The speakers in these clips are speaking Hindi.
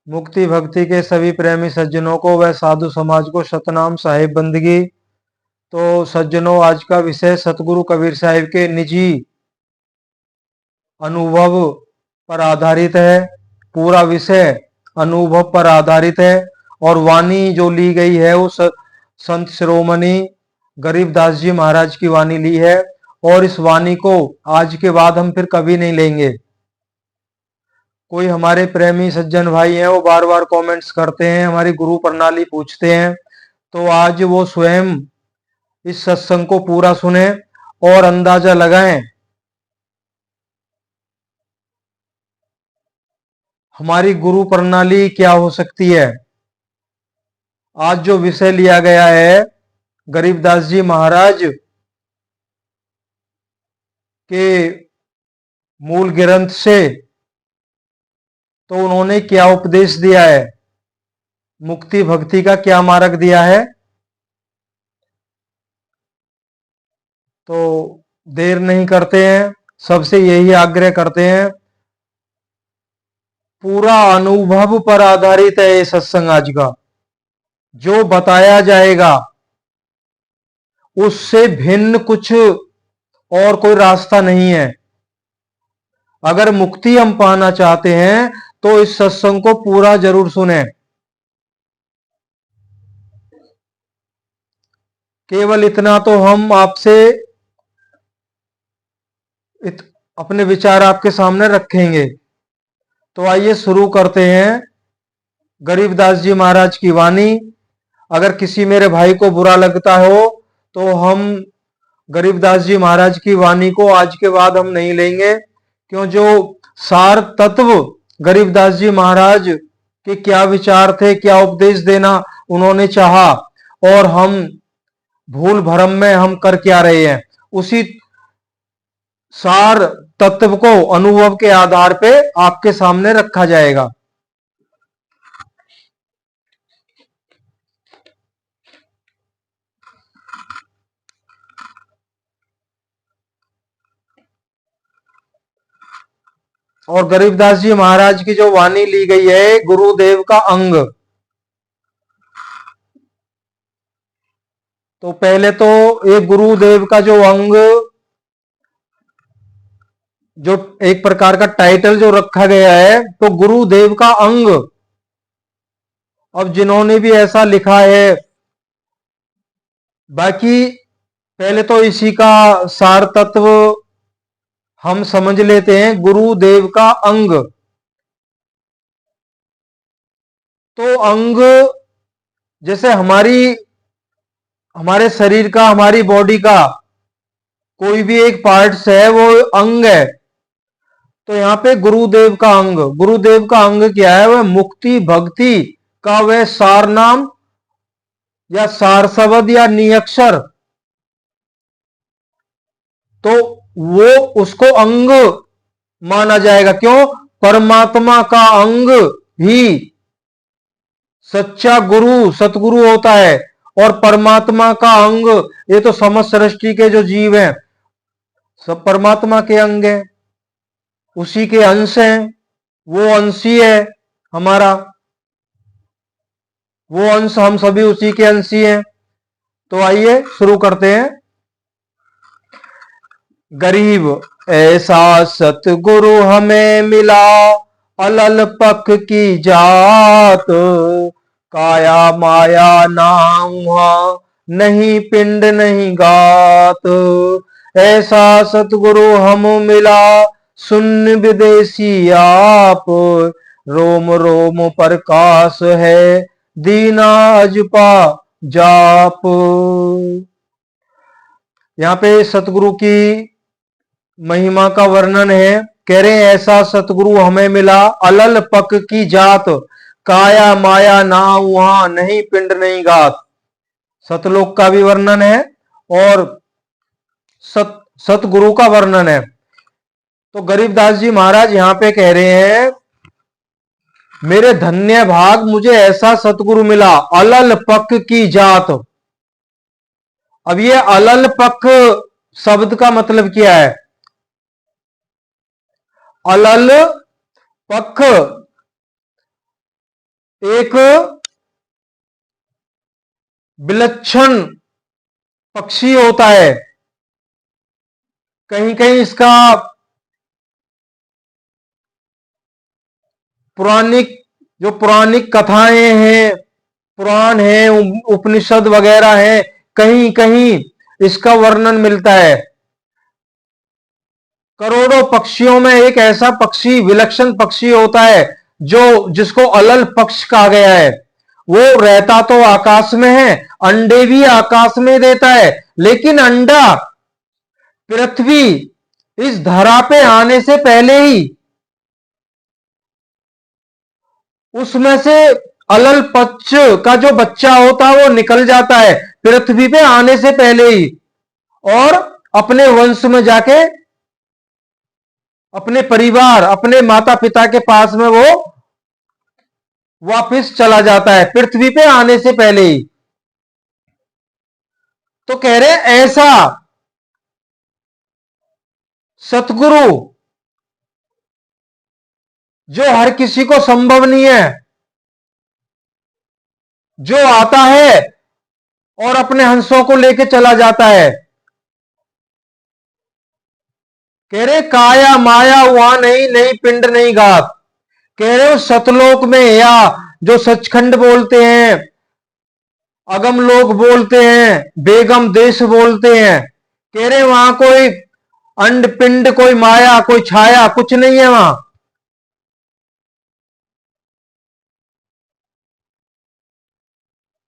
मुक्ति भक्ति के सभी प्रेमी सज्जनों को व साधु समाज को सतनाम साहिब बंदगी। तो सज्जनों, आज का विषय सतगुरु कबीर साहिब के निजी अनुभव पर आधारित है। पूरा विषय अनुभव पर आधारित है और वाणी जो ली गई है वो संत शिरोमणि गरीबदास जी महाराज की वाणी ली है और इस वाणी को आज के बाद हम फिर कभी नहीं लेंगे। कोई हमारे प्रेमी सज्जन भाई हैं, वो बार बार कमेंट्स करते हैं, हमारी गुरु प्रणाली पूछते हैं, तो आज वो स्वयं इस सत्संग को पूरा सुने और अंदाजा लगाएं हमारी गुरु प्रणाली क्या हो सकती है। आज जो विषय लिया गया है गरीबदास जी महाराज के मूल ग्रंथ से, तो उन्होंने क्या उपदेश दिया है, मुक्ति भक्ति का क्या मार्ग दिया है। तो देर नहीं करते हैं, सबसे यही आग्रह करते हैं, पूरा अनुभव पर आधारित है ये सत्संग आज का। जो बताया जाएगा उससे भिन्न कुछ और कोई रास्ता नहीं है। अगर मुक्ति हम पाना चाहते हैं तो इस सत्संग को पूरा जरूर सुने। केवल इतना तो हम आपसे अपने विचार आपके सामने रखेंगे। तो आइए शुरू करते हैं गरीबदास जी महाराज की वाणी। अगर किसी मेरे भाई को बुरा लगता हो तो हम गरीबदास जी महाराज की वाणी को आज के बाद हम नहीं लेंगे, क्यों जो सार तत्व गरीबदास जी महाराज के क्या विचार थे, क्या उपदेश देना उन्होंने चाहा और हम भूल भरम में हम कर क्या रहे हैं, उसी सार तत्व को अनुभव के आधार पे आपके सामने रखा जाएगा। और गरीबदास जी महाराज की जो वाणी ली गई है गुरुदेव का अंग, तो पहले तो एक गुरुदेव का जो अंग, जो एक प्रकार का टाइटल जो रखा गया है, तो गुरुदेव का अंग। अब जिन्होंने भी ऐसा लिखा है, बाकी पहले तो इसी का सार तत्व हम समझ लेते हैं। गुरुदेव का अंग, तो अंग जैसे हमारे शरीर का, हमारी बॉडी का कोई भी एक पार्ट्स है वो अंग है। तो यहां पे गुरुदेव का अंग, गुरुदेव का अंग क्या है, वह मुक्ति भक्ति का वह सार नाम या सार शब्द या नियक्षर, तो वो उसको अंग माना जाएगा। क्यों? परमात्मा का अंग ही सच्चा गुरु सतगुरु होता है और परमात्मा का अंग, ये तो समस्त सृष्टि के जो जीव हैं सब परमात्मा के अंग हैं, उसी के अंश हैं, वो अंश ही है हमारा, वो अंश हम सभी उसी के अंश ही हैं। तो आइए शुरू करते हैं। गरीब ऐसा सतगुरु हमें मिला, अलल पख की जात, काया माया नाम नहीं पिंड नहीं गात। ऐसा सतगुरु हम मिला, सुन विदेशी आप, रोम रोम प्रकाश है दीना अजपा जाप। यहाँ पे सतगुरु की महिमा का वर्णन है। कह रहे हैं ऐसा सतगुरु हमें मिला, अलल पक की जात, काया माया ना वहां नहीं पिंड नहीं गात। सतलोक का भी वर्णन है और सतगुरु का वर्णन है। तो गरीबदास जी महाराज यहां पे कह रहे हैं, मेरे धन्य भाग मुझे ऐसा सतगुरु मिला, अलल पक की जात। अब ये अलल पक शब्द का मतलब क्या है? अलल पख एक विलक्षण पक्षी होता है। कहीं कहीं इसका पुराणिक जो पुराणिक कथाएं हैं, पुराण है, उपनिषद वगैरह है, कहीं कहीं इसका वर्णन मिलता है। करोड़ों पक्षियों में एक ऐसा पक्षी, विलक्षण पक्षी होता है जो जिसको अलल पक्ष कहा गया है। वो रहता तो आकाश में है, अंडे भी आकाश में देता है, लेकिन अंडा पृथ्वी इस धरा पे आने से पहले ही उसमें से अलल पक्ष का जो बच्चा होता है वो निकल जाता है पृथ्वी पे आने से पहले ही, और अपने वंश में जाके अपने परिवार, अपने माता पिता के पास में वो वापस चला जाता है पृथ्वी पे आने से पहले ही। तो कह रहे ऐसा सतगुरु जो हर किसी को संभव नहीं है, जो आता है और अपने हंसों को लेके चला जाता है। कह रहे काया माया वहां नहीं, नहीं पिंड नहीं घात। कह रहे हो सतलोक में, या जो सचखंड बोलते हैं, अगम लोग बोलते हैं, बेगम देश बोलते हैं, कह रहे वहां कोई अंड पिंड, कोई माया, कोई छाया, कुछ नहीं है वहां।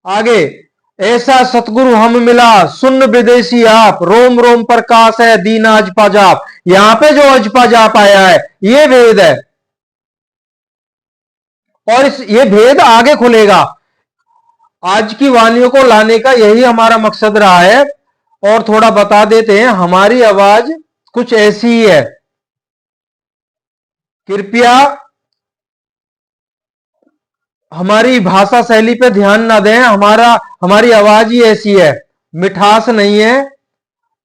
आगे ऐसा सतगुरु हम मिला, सुन विदेशी आप, रोम रोम प्रकाश है दीना अजपा जाप। यहां पे जो अजपा जाप आया है ये भेद है, और ये भेद आगे खुलेगा। आज की वाणियों को लाने का यही हमारा मकसद रहा है। और थोड़ा बता देते हैं, हमारी आवाज कुछ ऐसी ही है, कृपया हमारी भाषा शैली पे ध्यान ना दें। हमारी आवाज ही ऐसी है, मिठास नहीं है,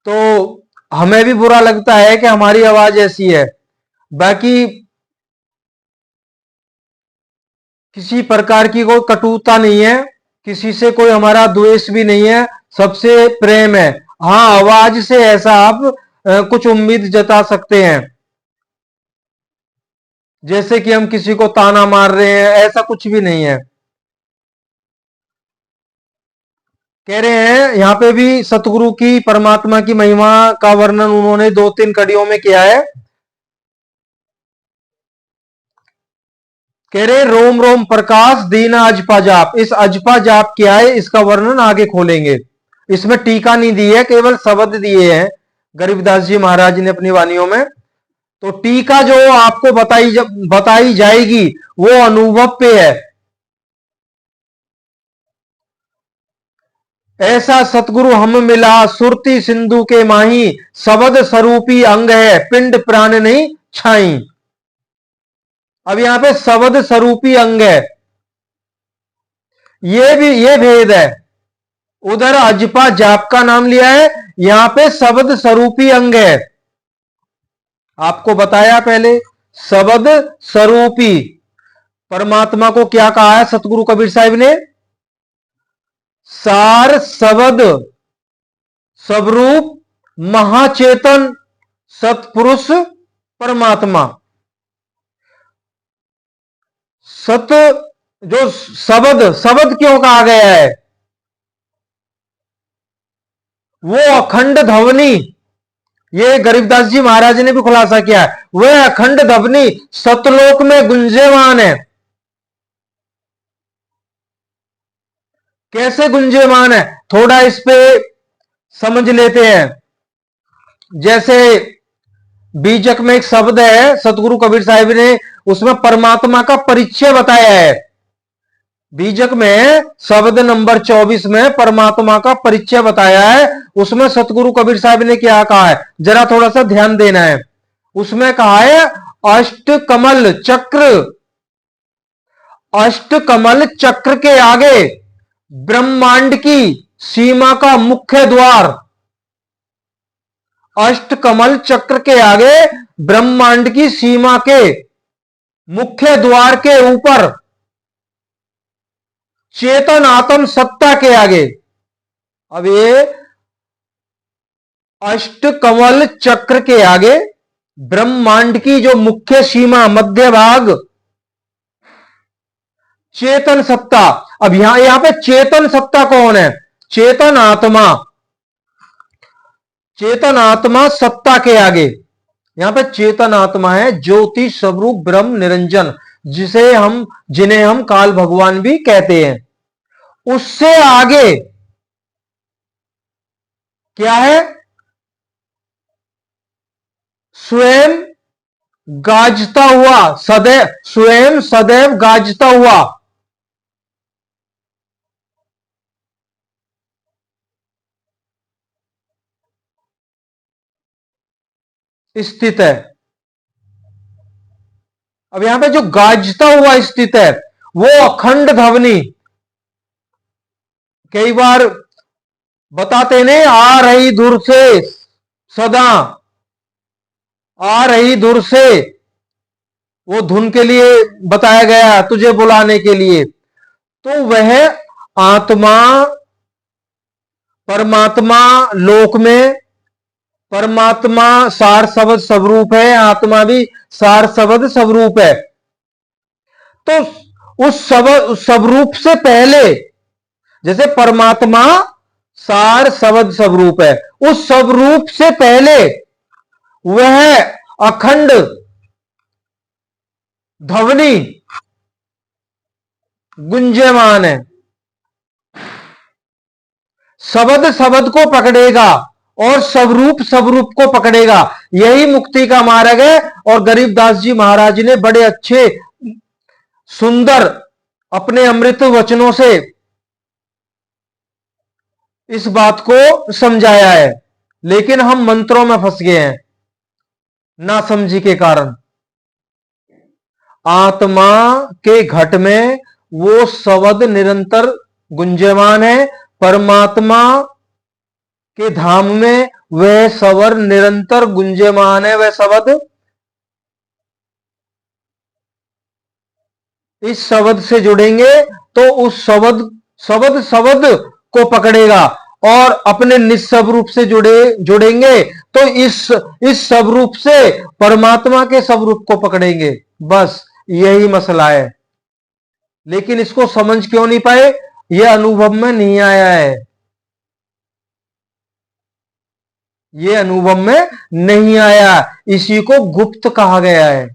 तो हमें भी बुरा लगता है कि हमारी आवाज ऐसी है। बाकी किसी प्रकार की कोई कटुता नहीं है, किसी से कोई हमारा द्वेष भी नहीं है, सबसे प्रेम है। हाँ, आवाज से ऐसा आप कुछ उम्मीद जता सकते हैं, जैसे कि हम किसी को ताना मार रहे हैं, ऐसा कुछ भी नहीं है। कह रहे हैं यहां पे भी सतगुरु की, परमात्मा की महिमा का वर्णन उन्होंने 2-3 कड़ियों में किया है। कह रहे रोम रोम प्रकाश दीना अजपा जाप। इस अजपा जाप क्या है इसका वर्णन आगे खोलेंगे। इसमें टीका नहीं दी है, केवल शब्द दिए हैं गरीबदास जी महाराज ने अपनी वाणियों में। तो टीका जो आपको बताई जाएगी वो अनुभव पे है। ऐसा सतगुरु हम मिला, सुरती सिंधु के माही, शब्द स्वरूपी अंग है, पिंड प्राण नहीं छाई। अब यहां पे शब्द स्वरूपी अंग है, ये भेद है। उधर अजपा जाप का नाम लिया है, यहां पे शब्द स्वरूपी अंग है। आपको बताया पहले, शब्द स्वरूपी परमात्मा को क्या कहा है सतगुरु कबीर साहिब ने? सार शब्द स्वरूप महाचेतन सतपुरुष परमात्मा। सत जो शब्द, शब्द क्यों कहा गया है? वो अखंड ध्वनि, ये गरीबदास जी महाराज ने भी खुलासा किया है, वह अखंड ध्वनि सतलोक में गुंजेमान है। कैसे गुंजेमान है, थोड़ा इस पे समझ लेते हैं। जैसे बीजक में एक शब्द है, सतगुरु कबीर साहिब ने उसमें परमात्मा का परिचय बताया है। बीजक में शब्द नंबर 24 में परमात्मा का परिचय बताया है। उसमें सतगुरु कबीर साहिब ने क्या कहा है, जरा थोड़ा सा ध्यान देना है। उसमें कहा है अष्ट कमल चक्र, अष्ट कमल चक्र के आगे ब्रह्मांड की सीमा का मुख्य द्वार, अष्ट कमल चक्र के आगे ब्रह्मांड की सीमा के मुख्य द्वार के ऊपर चेतन आत्म सत्ता के आगे। अब ये अष्ट कमल चक्र के आगे ब्रह्मांड की जो मुख्य सीमा, मध्य भाग, चेतन सत्ता। अब यहां पे चेतन सत्ता कौन है? चेतन आत्मा। चेतन आत्मा सत्ता के आगे यहां पे चेतन आत्मा है, ज्योति स्वरूप ब्रह्म निरंजन, जिन्हें हम काल भगवान भी कहते हैं। उससे आगे क्या है? स्वयं गाजता हुआ, सदैव स्वयं सदैव गाजता हुआ स्थित है। अब यहां पे जो गाजता हुआ स्थित है वो अखंड ध्वनि, कई बार बताते नहीं, आ रही दूर से सदा, आ रही दूर से, वो धुन के लिए बताया गया, तुझे बुलाने के लिए। तो वह आत्मा परमात्मा लोक में, परमात्मा सार शब्द स्वरूप है, आत्मा भी सार शब्द स्वरूप है। तो उस स्वरूप से पहले, जैसे परमात्मा सार शब्द स्वरूप है, उस स्वरूप से पहले वह अखंड ध्वनि गुंजयमान है। शब्द शब्द को पकड़ेगा और स्वरूप स्वरूप को पकड़ेगा। यही मुक्ति का मार्ग है। और गरीबदास जी महाराज ने बड़े अच्छे सुंदर अपने अमृत वचनों से इस बात को समझाया है, लेकिन हम मंत्रों में फंस गए हैं ना समझी के कारण। आत्मा के घट में वो शब्द निरंतर गुंजयमान है, परमात्मा के धाम में वह स्वर निरंतर गुंजयमान है। वह शब्द इस शब्द से जुड़ेंगे तो उस शब्द शब्द शब्द को पकड़ेगा, और अपने निस्वरूप से जुड़ेंगे तो इस स्वरूप से परमात्मा के स्वरूप को पकड़ेंगे। बस यही मसला है। लेकिन इसको समझ क्यों नहीं पाए? यह अनुभव में नहीं आया है, ये अनुभव में नहीं आया। इसी को गुप्त कहा गया है।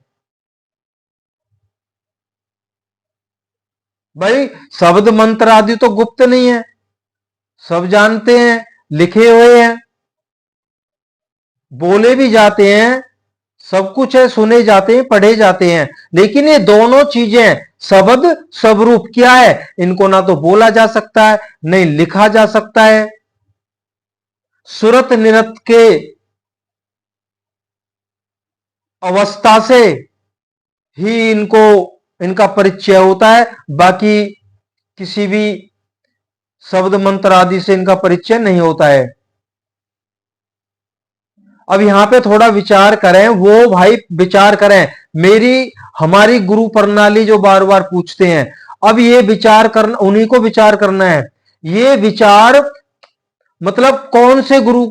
भाई शब्द मंत्र आदि तो गुप्त नहीं है, सब जानते हैं, लिखे हुए हैं, बोले भी जाते हैं, सब कुछ है, सुने जाते हैं, पढ़े जाते हैं। लेकिन ये दोनों चीजें, शब्द स्वरूप क्या है, इनको ना तो बोला जा सकता है, नहीं लिखा जा सकता है। सुरत निरत के अवस्था से ही इनका परिचय होता है, बाकी किसी भी शब्द मंत्र आदि से इनका परिचय नहीं होता है। अब यहां पे थोड़ा विचार करें, वो भाई विचार करें। हमारी गुरु प्रणाली जो बार बार पूछते हैं, अब ये विचार करना, उन्हीं को विचार करना है। ये विचार मतलब कौन से गुरु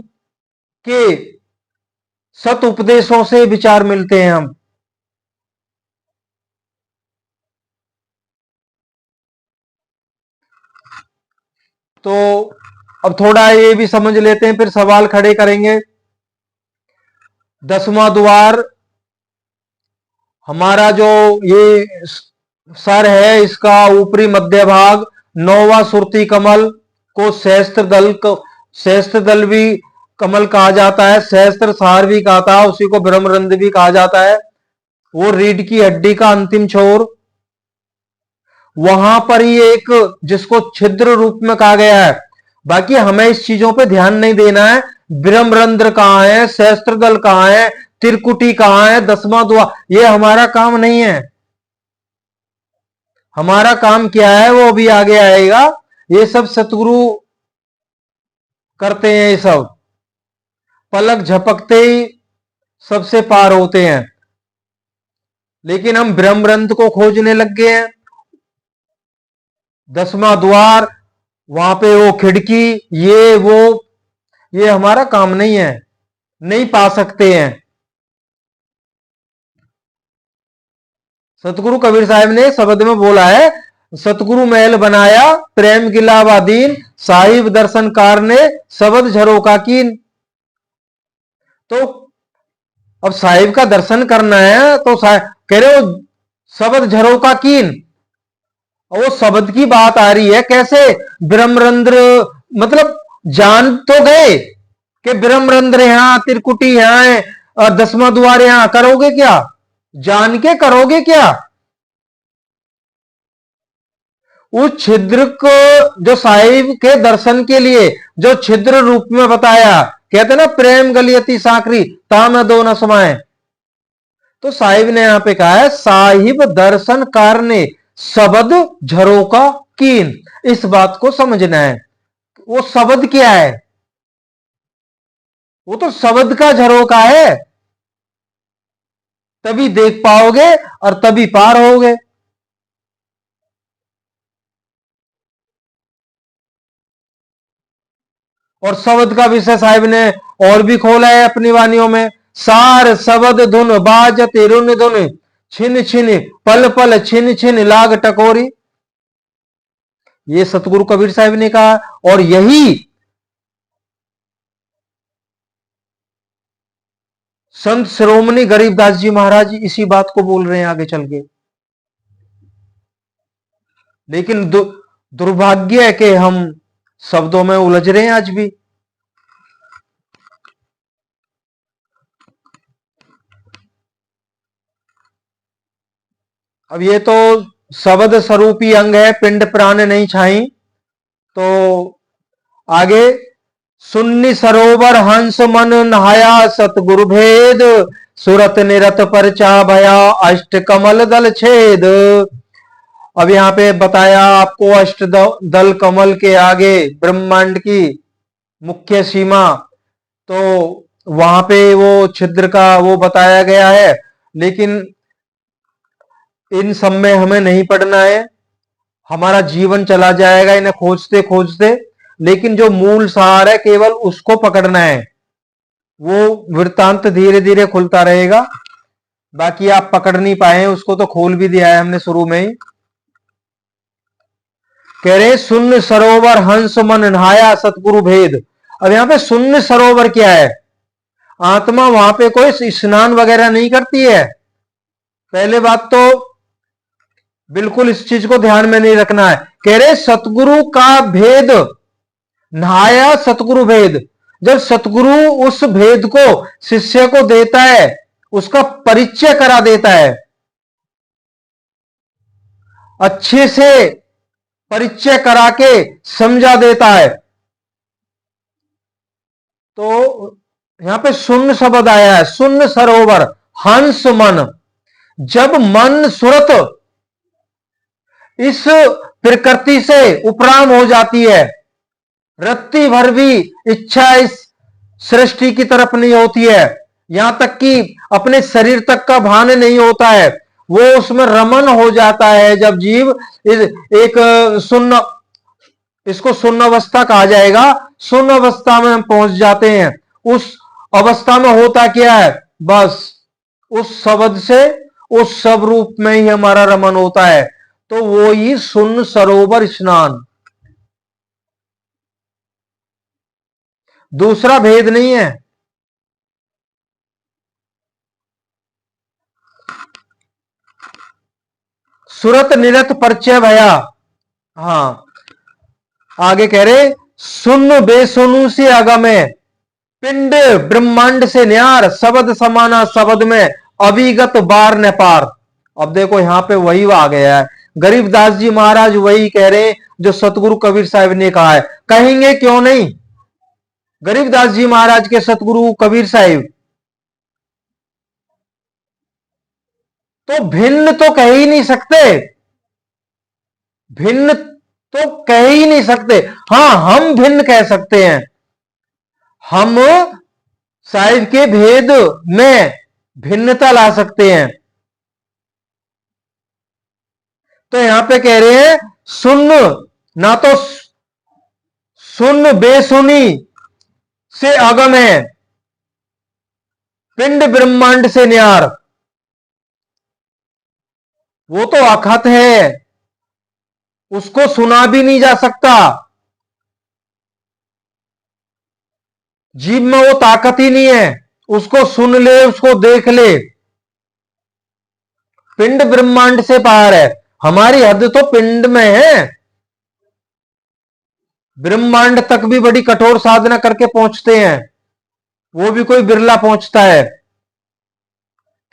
के सत उपदेशों से विचार मिलते हैं हम? तो अब थोड़ा ये भी समझ लेते हैं, फिर सवाल खड़े करेंगे। 10वां द्वार हमारा जो ये सर है, इसका ऊपरी मध्य भाग 9वां सुरती कमल को सहस्त्र दल भी कमल कहा जाता है, सहस्त्र सार भी कहा, उसी को ब्रह्मरंध्र भी कहा जाता है। वो रीढ़ की हड्डी का अंतिम छोर, वहां पर ही एक जिसको छिद्र रूप में कहा गया है। बाकी हमें इस चीजों पे ध्यान नहीं देना है। ब्रह्मरंध्र कहां है, सहस्त्र दल कहां है, त्रिकुटी कहां है, 10वां द्वार, ये हमारा काम नहीं है। हमारा काम क्या है वो अभी आगे आएगा। ये सब सतगुरु करते हैं, ये सब पलक झपकते ही सबसे पार होते हैं। लेकिन हम ब्रह्मरंध्र को खोजने लग गए हैं। 10वां द्वार, वहां पे वो खिड़की, ये वो, ये हमारा काम नहीं है, नहीं पा सकते हैं। सतगुरु कबीर साहब ने शब्द में बोला है, सतगुरु महल बनाया प्रेम गिलावादीन, साहिब दर्शनकार ने शब्द झरोका कीन। तो अब साहिब का दर्शन करना है तो कह रहे हो शब्द झरोका कीन, वो शब्द की बात आ रही है। कैसे? ब्रह्मरंध्र, मतलब जान तो गए कि ब्रह्मरंध्र यहां, त्रिकुटी यहां है और 10वां द्वार यहां, करोगे क्या? जान के करोगे क्या? उस छिद्र को जो साहिब के दर्शन के लिए जो छिद्र रूप में बताया, कहते ना प्रेम गलियती साकरी ताम दो न समाए, तो साहिब ने यहां पे कहा है साहिब दर्शनकार ने शब्द झरोका कीन। इस बात को समझना है, वो शब्द क्या है? वो तो शब्द का झरोका है, तभी देख पाओगे और तभी पार होगे। और शब्द का विषय साहिब ने और भी खोला है अपनी वानियों में, सार शब्द धुन बाजत रुन धुन, छिन छिन पल पल छिन छिन लाग टकोरी। ये सतगुरु कबीर साहिब ने कहा, और यही संत शिरोमणि गरीबदास जी महाराज इसी बात को बोल रहे हैं आगे चल के। लेकिन दुर्भाग्य है कि हम शब्दों में उलझ रहे हैं आज भी। अब ये तो शब्द स्वरूपी अंग है, पिंड प्राण नहीं छाई। तो आगे, सुन्नी सरोवर हंस मन नहाया सतगुरु भेद, सुरत निरत परचा भया अष्ट कमल दल छेद। अब यहां पे बताया आपको अष्ट दल कमल के आगे ब्रह्मांड की मुख्य सीमा, तो वहां पे वो छिद्र का वो बताया गया है। लेकिन इन सब में हमें नहीं पढ़ना है, हमारा जीवन चला जाएगा इन्हें खोजते खोजते। लेकिन जो मूल सार है केवल उसको पकड़ना है, वो वृत्तांत धीरे धीरे खुलता रहेगा। बाकी आप पकड़ नहीं पाए, उसको तो खोल भी दिया है हमने शुरू में ही। कह रहे शून्य सरोवर हंस मन नहाया सतगुरु भेद। अब यहां पे शून्य सरोवर क्या है? आत्मा वहां पे कोई स्नान वगैरह नहीं करती है। पहले बात तो बिल्कुल इस चीज को ध्यान में नहीं रखना है। कह रहे सतगुरु का भेद, नहाया सतगुरु भेद। जब सतगुरु उस भेद को शिष्य को देता है, उसका परिचय करा देता है, अच्छे से परिचय करा के समझा देता है, तो यहां पे शून्य शब्द आया है। शून्य सरोवर हंस मन, जब मन सुरत इस प्रकृति से उपराम हो जाती है, रत्ती भर भी इच्छा इस सृष्टि की तरफ नहीं होती है, यहां तक कि अपने शरीर तक का भान नहीं होता है, वो उसमें रमन हो जाता है। जब जीव एक शून्य, इसको शून्य अवस्था कहा जाएगा, शून्य अवस्था में हम पहुंच जाते हैं। उस अवस्था में होता क्या है? बस उस शब्द से, उस सब रूप में ही हमारा रमन होता है। तो वो ही शून्य सरोवर स्नान, दूसरा भेद नहीं है। सुरत निरत परिचय भया। हाँ, आगे कह रहे सुन बेसुनु से आगमे, पिंड ब्रह्मांड से न्यार, शब्द समाना शब्द में अविगत बार न पार। अब देखो यहां पे वही आ गया है, गरीबदास जी महाराज वही कह रहे हैं जो सतगुरु कबीर साहब ने कहा है। कहेंगे क्यों नहीं? गरीबदास जी महाराज के सतगुरु कबीर साहब तो भिन्न तो कह ही नहीं सकते, भिन्न तो कह ही नहीं सकते। हां, हम भिन्न कह सकते हैं, हम साहिब के भेद में भिन्नता ला सकते हैं। तो यहां पे कह रहे हैं सुन, ना तो सुन बेसुनी से अगम है, पिंड ब्रह्मांड से न्यार। वो तो अखत है, उसको सुना भी नहीं जा सकता, जीव में वो ताकत ही नहीं है उसको सुन ले, उसको देख ले। पिंड ब्रह्मांड से पार है, हमारी हद तो पिंड में है, ब्रह्मांड तक भी बड़ी कठोर साधना करके पहुंचते हैं, वो भी कोई बिरला पहुंचता है।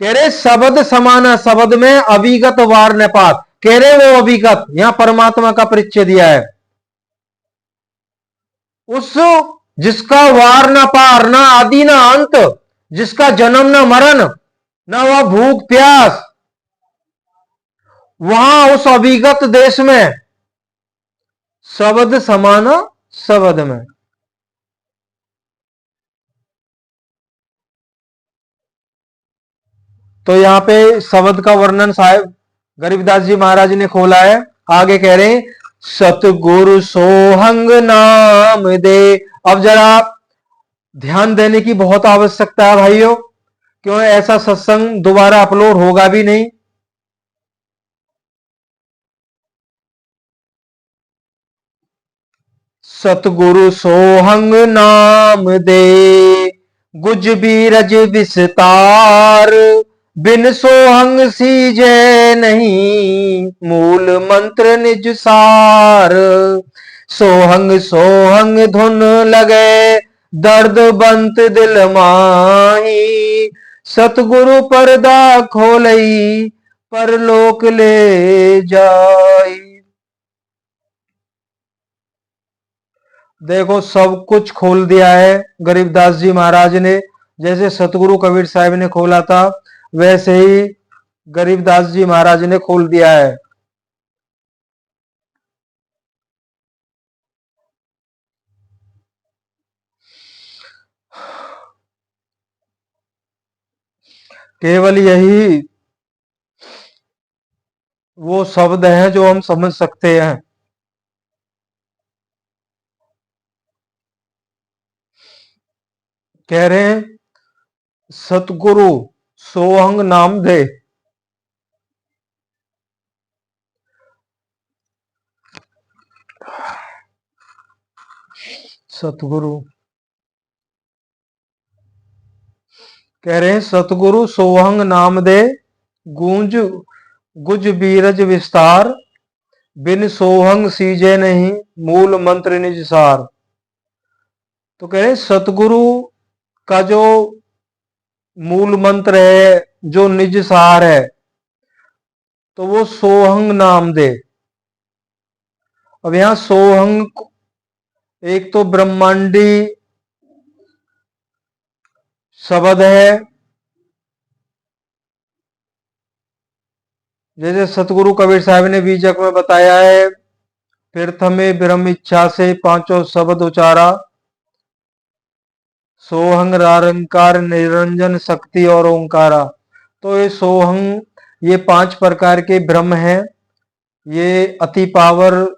कह रहे शब्द समाना, शब्द में अभिगत वार न पात, कह रहे वो अभिगत, यहां परमात्मा का परिचय दिया है, उस जिसका वार ना पार, ना आदि ना अंत, जिसका जन्म ना मरण, ना वह भूख प्यास, वहां उस अभिगत देश में शब्द समाना, शब्द में। तो यहां पे शब्द का वर्णन साहेब गरीबदास जी महाराज ने खोला है। आगे कह रहे हैं सतगुरु सोहंग नाम दे। अब जरा ध्यान देने की बहुत आवश्यकता है भाइयों, क्यों ऐसा सत्संग दोबारा अपलोड होगा भी नहीं। सतगुरु सोहंग नाम दे, गुज बीरज विस्तार, बिन सोहंग सीजे नहीं, मूल मंत्र निज सार। सोहंग सोहंग धुन लगे, दर्द बंत दिल माही, सतगुरु परदा खोलई, परलोक ले जाई। देखो सब कुछ खोल दिया है गरीबदास जी महाराज ने, जैसे सतगुरु कबीर साहब ने खोला था वैसे ही गरीबदास जी महाराज ने खोल दिया है। केवल यही वो शब्द हैं जो हम समझ सकते हैं। कह रहे हैं सतगुरु सोहंग नाम दे, सतगुरु कह रहे हैं सतगुरु सोहंग नाम दे, गूंज गुज बीरज विस्तार, बिन सोहंग सीजे नहीं, मूल मंत्र निज सार। तो कह रहे सतगुरु का जो मूल मंत्र है, जो निज सार है, तो वो सोहंग नाम दे। अब यहां सोहंग एक तो ब्रह्मांडी शब्द है, जैसे सतगुरु कबीर साहब ने बीजक में बताया है, प्रथमे ब्रह्म इच्छा से पांचों शब्द उचारा, सोहंग निरंकार निरंजन शक्ति और ओंकारा। तो ये सोहंग, ये 5 प्रकार के ब्रह्म हैं, ये अति पावरफुल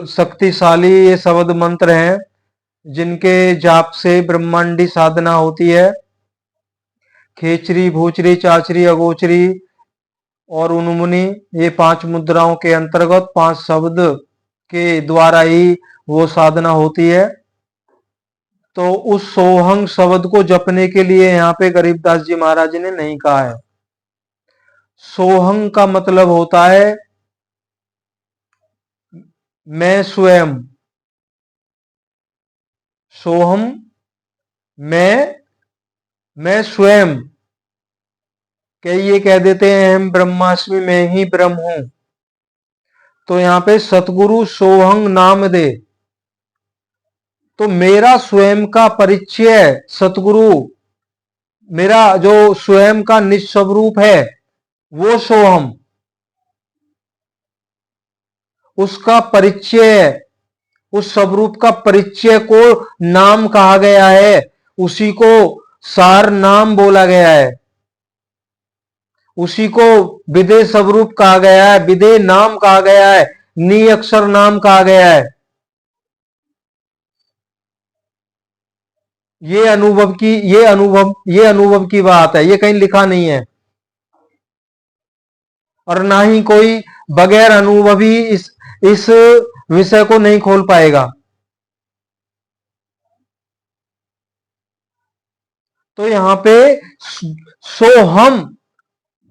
शक्तिशाली ये शब्द मंत्र हैं, जिनके जाप से ब्रह्मांडी साधना होती है। खेचरी भूचरी चाचरी अगोचरी और उन्मुनी, ये 5 मुद्राओं के अंतर्गत 5 शब्द के द्वारा ही वो साधना होती है। तो उस सोहंग शब्द को जपने के लिए यहाँ पे गरीबदास जी महाराज ने नहीं कहा है। सोहंग का मतलब होता है मैं स्वयं, सोहम मैं स्वयं, कई ये कह देते हैं हम ब्रह्मास्मि, मैं ही ब्रह्म हूं। तो यहां पे सतगुरु सोहंग नाम दे, तो मेरा स्वयं का परिचय सतगुरु, मेरा जो स्वयं का निस्वरूप है वो सोहम, उसका परिचय, उस स्वरूप का परिचय को नाम कहा गया है, उसी को सार नाम बोला गया है। उसी को विदेह स्वरूप कहा गया है, विदेह नाम कहा गया है, नी अक्षर नाम कहा गया है। ये अनुभव की बात है, ये कहीं लिखा नहीं है। और ना ही कोई बगैर अनुभवी इस विषय को नहीं खोल पाएगा। तो यहां पे सोहम,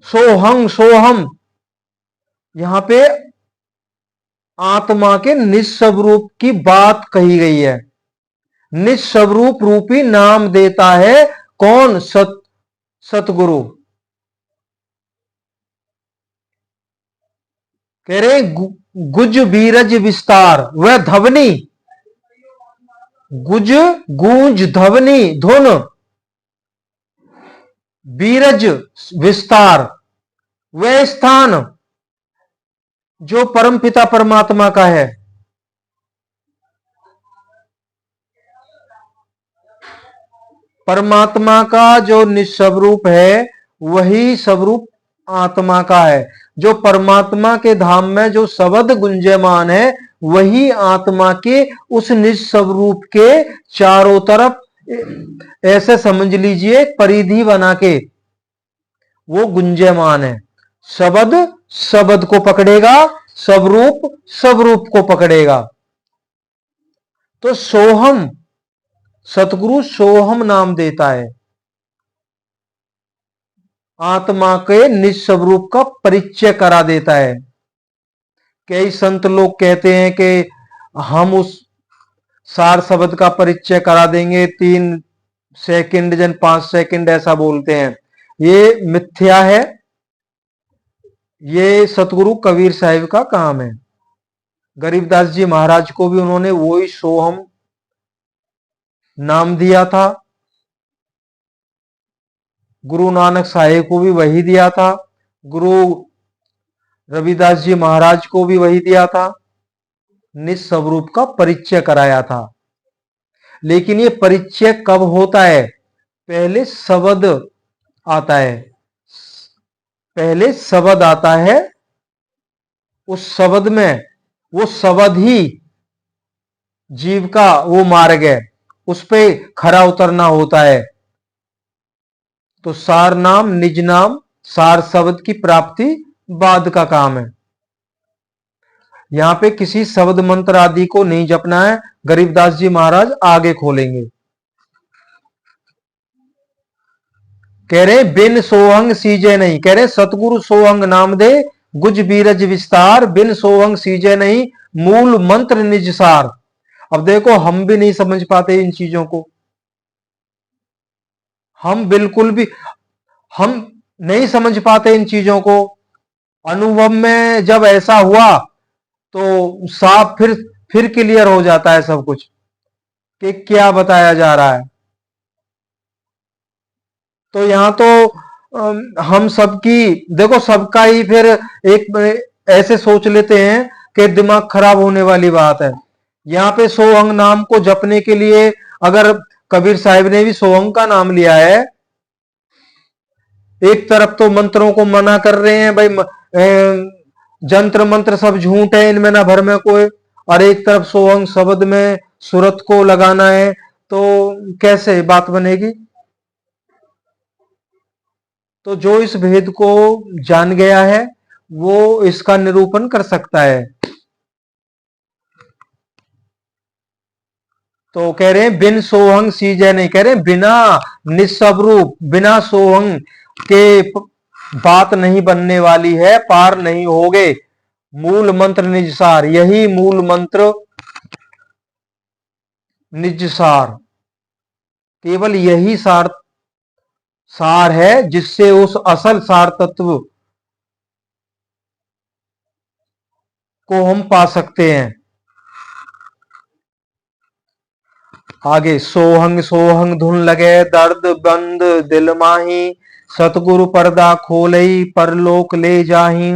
सोहंग, सोहम, यहां पे आत्मा के निस्वरूप की बात कही गई है। निस्वरूप रूपी नाम देता है कौन? सतगुरु। कह रहे गुज बीरज विस्तार, वह धवनी, गुज गूंज धवनी धुन, बीरज विस्तार, वह स्थान जो परमपिता परमात्मा का है। परमात्मा का जो निस्वरूप है वही स्वरूप आत्मा का है। जो परमात्मा के धाम में जो शब्द गुंजयमान है वही आत्मा के उस निस्वरूप के चारों तरफ ऐसे समझ लीजिए परिधि बना के वो गुंजयमान है। शब्द शब्द को पकड़ेगा, स्वरूप स्वरूप को पकड़ेगा। तो सोहम, सतगुरु सोहम नाम देता है, आत्मा के निस्वरूप का परिचय करा देता है। कई संत लोग कहते हैं कि हम उस सार शब्द का परिचय करा देंगे 3 सेकंड जन 5 सेकंड, ऐसा बोलते हैं। ये मिथ्या है। ये सतगुरु कबीर साहिब का काम है। गरीबदास जी महाराज को भी उन्होंने वही सोहम नाम दिया था, गुरु नानक साहेब को भी वही दिया था, गुरु रविदास जी महाराज को भी वही दिया था, निस्वरूप का परिचय कराया था। लेकिन ये परिचय कब होता है? पहले शब्द आता है, पहले शब्द आता है। उस शब्द में वो शब्द ही जीव का वो मार्ग है, उस पे खरा उतरना होता है। तो सार नाम, निज नाम, सार शब्द की प्राप्ति बाद का काम है। यहां पे किसी शब्द मंत्र आदि को नहीं जपना है। गरीबदास जी महाराज आगे खोलेंगे। कह रहे बिन सोहंग सीजे नहीं, कह रहे सतगुरु सोहंग नाम दे, गुज बीरज विस्तार, बिन सोहंग सीजे नहीं, मूल मंत्र निज सार। अब देखो हम भी नहीं समझ पाते इन चीजों को, हम बिल्कुल भी हम नहीं समझ पाते इन चीजों को। अनुभव में जब ऐसा हुआ तो साफ फिर क्लियर हो जाता है सब कुछ कि क्या बताया जा रहा है। तो यहां तो हम सबकी देखो, सबका ही फिर एक ऐसे सोच लेते हैं कि दिमाग खराब होने वाली बात है। यहां पे सोहंग नाम को जपने के लिए अगर कबीर साहिब ने भी सोहंग का नाम लिया है, एक तरफ तो मंत्रों को मना कर रहे हैं भाई, जंत्र मंत्र सब झूठ है, इनमें ना भर में कोई, और एक तरफ सोहंग शब्द में सूरत को लगाना है, तो कैसे बात बनेगी? तो जो इस भेद को जान गया है वो इसका निरूपण कर सकता है। तो कह रहे हैं बिन सोहंग सीजय नहीं, कह रहे हैं बिना निस्वरूप, बिना सोहंग के बात नहीं बनने वाली है, पार नहीं होगे। मूल मंत्र निज सार, यही मूल मंत्र निज सार, केवल यही सार है जिससे उस असल सार तत्व को हम पा सकते हैं। आगे सोहंग सोहंग धुन लगे, दर्द बंद दिल माही, सतगुरु पर्दा खोलई परलोक ले जाही।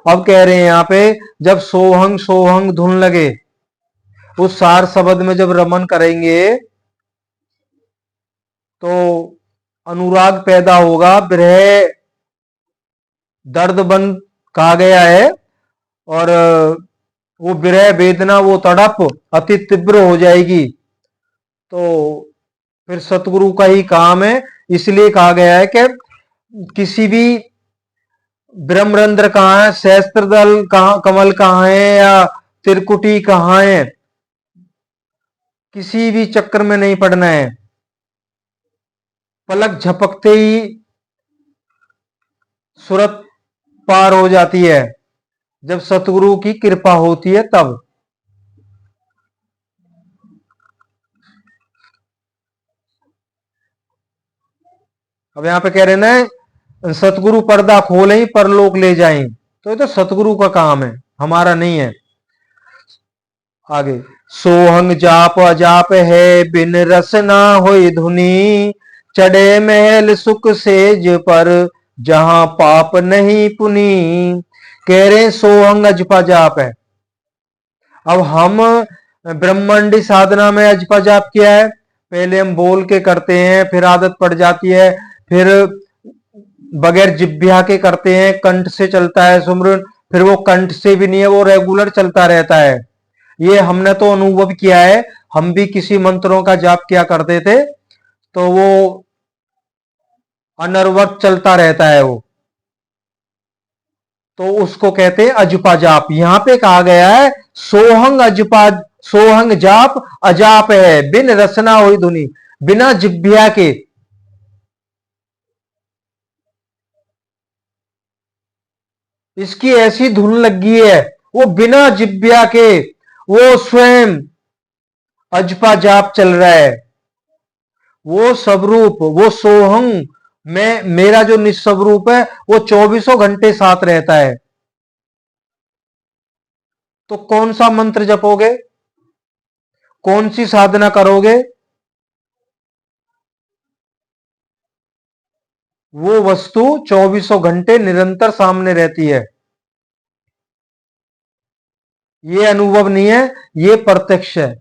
अब कह रहे हैं यहां पे जब सोहंग सोहंग धुन लगे, उस सार शब्द में जब रमन करेंगे तो अनुराग पैदा होगा, विरह दर्द बन कहा गया है। और वो विरह वेदना, वो तड़प अति तीव्र हो जाएगी। तो फिर सतगुरु का ही काम है। इसलिए कहा गया है कि किसी भी ब्रह्मरंध्र कहाँ है, सहस्त्र दल कहाँ, कमल कहाँ है, या त्रिकुटी कहाँ है, किसी भी चक्कर में नहीं पड़ना है। पलक झपकते ही सूरत पार हो जाती है, जब सतगुरु की कृपा होती है तब। अब यहां पे कह रहे ना, सतगुरु पर्दा खोलें परलोक ले जाएं। तो ये तो सतगुरु का काम है, हमारा नहीं है। आगे, सोहंग जाप अजाप है, बिन रस ना होई धुनी, चढ़े महल सुख सेज पर, जहां पाप नहीं पुनी। कह रहे सोहंग अजपा जाप है। अब हम ब्रह्मंडी साधना में अजपा जाप किया है। पहले हम बोल के करते हैं, फिर आदत पड़ जाती है, फिर बगैर जिह्वा के करते हैं, कंठ से चलता है सुमरन, फिर वो कंठ से भी नहीं है, वो रेगुलर चलता रहता है। ये हमने तो अनुभव किया है। हम भी किसी मंत्रों का जाप किया करते थे, तो वो अनर्वत चलता रहता है वो, तो उसको कहते हैं अजपा जाप। यहां पे कहा गया है सोहंग अजपा, सोहंग जाप अजाप है, बिन रसना हुई धुनी, बिना जिह्वा के। इसकी ऐसी धुन लगी है, वो बिना जिह्वा के, वो स्वयं अजपा जाप चल रहा है। वो स्वरूप, वो सोहंग में मेरा जो निस्वरूप है, वो 24 घंटे साथ रहता है। तो कौन सा मंत्र जपोगे, कौन सी साधना करोगे, वो वस्तु 24 घंटे निरंतर सामने रहती है। ये अनुभव नहीं है, ये प्रत्यक्ष है।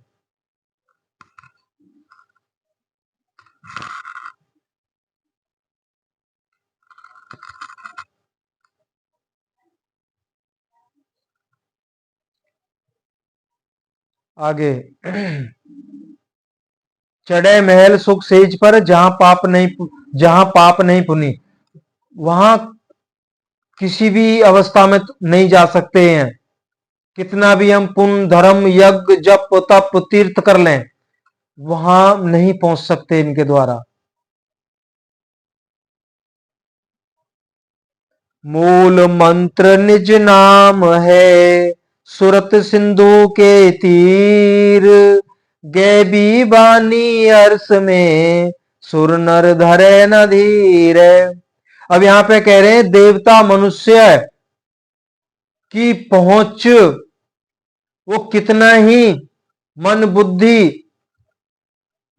आगे, चढ़े महल सुख सेज पर, जहां पाप नहीं पुनी। वहां किसी भी अवस्था में नहीं जा सकते हैं। कितना भी हम पुण्य धर्म यज्ञ जप तप तीर्थ कर लें, वहां नहीं पहुंच सकते इनके द्वारा। मूल मंत्र निज नाम है, सुरत सिंधु के तीर, गैबी बानी अर्श में, सुर नर धरे न धीर। अब यहां पे कह रहे हैं देवता मनुष्य की पहुंच, वो कितना ही मन बुद्धि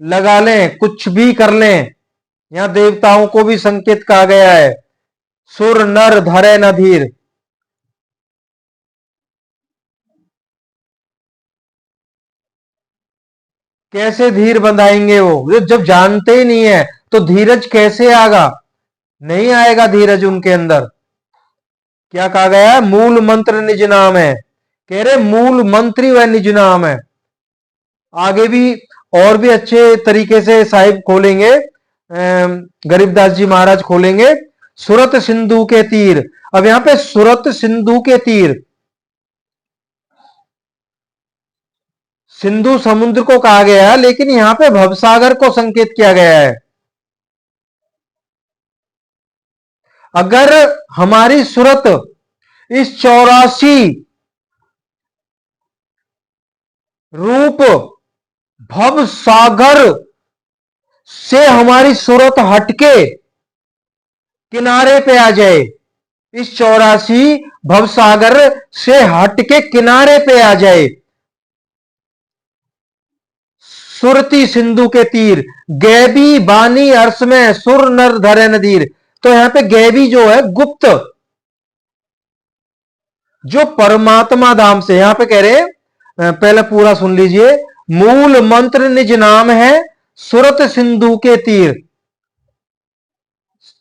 लगा लें, कुछ भी कर लें, यहां देवताओं को भी संकेत कहा गया है, सुर नर धरे न धीर। कैसे धीर बंधाएंगे वो जब जानते ही नहीं है, तो धीरज कैसे आएगा, नहीं आएगा धीरज उनके अंदर। क्या कहा गया है, मूल मंत्र निज नाम है। कह रहे मूल मंत्री वह निज नाम है। आगे भी और भी अच्छे तरीके से साहिब खोलेंगे, गरीबदास जी महाराज खोलेंगे, सुरत सिंधु के तीर। अब यहां पे सुरत सिंधु के तीर, सिंधु समुद्र को कहा गया है, लेकिन यहां पे भवसागर को संकेत किया गया है। अगर हमारी सुरत इस 84 रूप भव सागर से हमारी सुरत हटके किनारे पे आ जाए, इस 84 भव सागर से हटके किनारे पे आ जाए, सुरती सिंधु के तीर, गैबी बानी अर्श में, सुर नर धरे नदीर। तो यहां पे गैबी जो है गुप्त, जो परमात्मा धाम से, यहां पे कह रहे हैं, पहले पूरा सुन लीजिए। मूल मंत्र निज नाम है, सुरत सिंधु के तीर।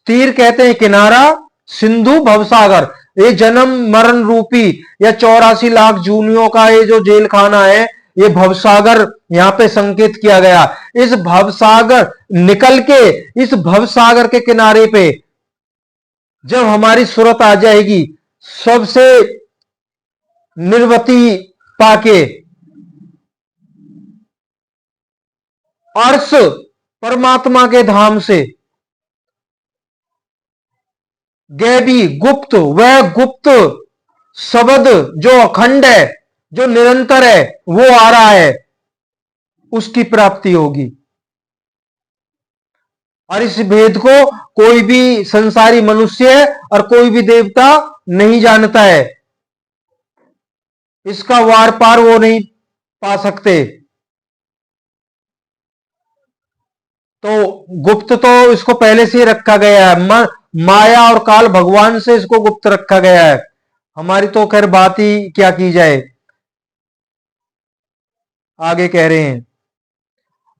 तीर कहते हैं किनारा, सिंधु भवसागर, ये जन्म मरण रूपी या 84 लाख जूनियों का ये जो जेल खाना है, ये भवसागर यहां पे संकेत किया गया। इस भवसागर निकल के, इस भवसागर के किनारे पे जब हमारी सूरत आ जाएगी, सबसे निर्वती पाके अर्श परमात्मा के धाम से गैबी गुप्त, वह गुप्त शब्द जो अखंड है, जो निरंतर है, वो आ रहा है, उसकी प्राप्ति होगी। और इस भेद को कोई भी संसारी मनुष्य और कोई भी देवता नहीं जानता है, इसका वार पार वो नहीं पा सकते। तो गुप्त तो इसको पहले से ही रखा गया है, माया और काल भगवान से इसको गुप्त रखा गया है। हमारी तो खैर बात ही क्या की जाए। आगे कह रहे हैं,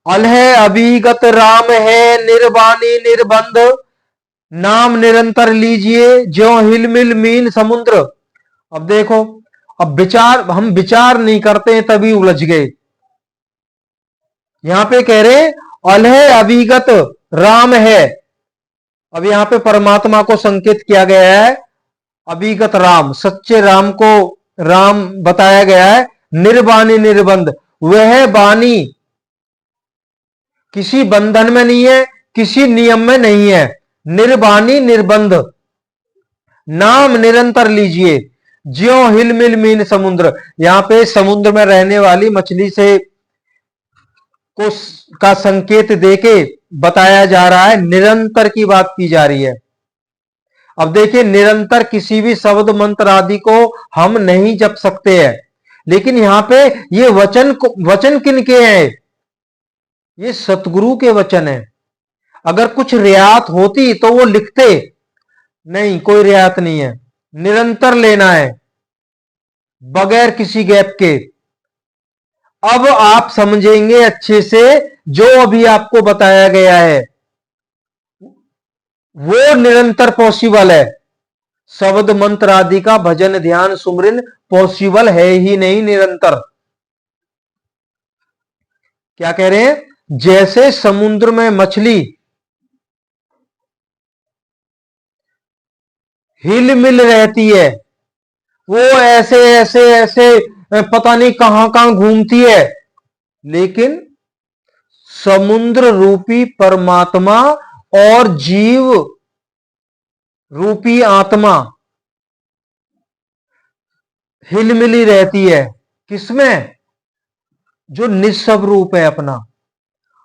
अलह अभिगत राम है निर्वाणी निर्बंध, नाम निरंतर लीजिए ज्यो हिलमिल मीन समुद्र। अब देखो, अब विचार, हम विचार नहीं करते हैं तभी उलझ गए। यहां पे कह रहे अलह अभिगत राम है, अब यहां पे परमात्मा को संकेत किया गया है। अभिगत राम, सच्चे राम को राम बताया गया है। निर्वाणी निर्बंध, वह वाणी किसी बंधन में नहीं है, किसी नियम में नहीं है। निर्वाणी निर्बंध, नाम निरंतर लीजिए ज्यो हिलमिल मीन समुद्र। यहां पे समुद्र में रहने वाली मछली से को का संकेत देके बताया जा रहा है, निरंतर की बात की जा रही है। अब देखिए, निरंतर किसी भी शब्द मंत्र आदि को हम नहीं जप सकते हैं, लेकिन यहां पे ये वचन किनके हैं? ये सतगुरु के वचन है। अगर कुछ रियायत होती तो वो लिखते, नहीं, कोई रियायत नहीं है। निरंतर लेना है बगैर किसी गैप के। अब आप समझेंगे अच्छे से, जो अभी आपको बताया गया है वो निरंतर पॉसिबल है। शब्द मंत्र आदि का भजन ध्यान सुमरन पॉसिबल है ही नहीं निरंतर। क्या कह रहे हैं? जैसे समुद्र में मछली हिल मिल रहती है, वो ऐसे ऐसे ऐसे पता नहीं कहां कहां घूमती है, लेकिन समुद्र रूपी परमात्मा और जीव रूपी आत्मा हिलमिली रहती है। किसमें? जो निस्सव रूप है अपना,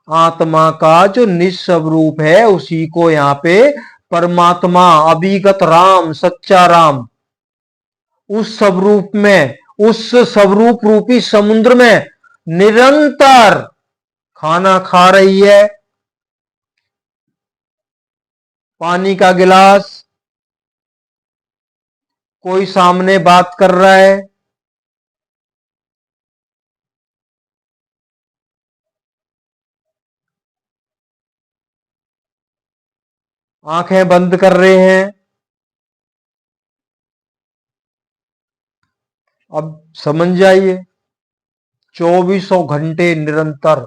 आत्मा का जो निस्सव रूप है, उसी को यहां पे परमात्मा, अभिगत राम, सच्चा राम, उस स्वरूप में, उस स्वरूप रूपी समुद्र में निरंतर खाना खा रही है। पानी का गिलास, कोई सामने बात कर रहा है, आंखें बंद कर रहे हैं। अब समझ जाइए, 2400 घंटे निरंतर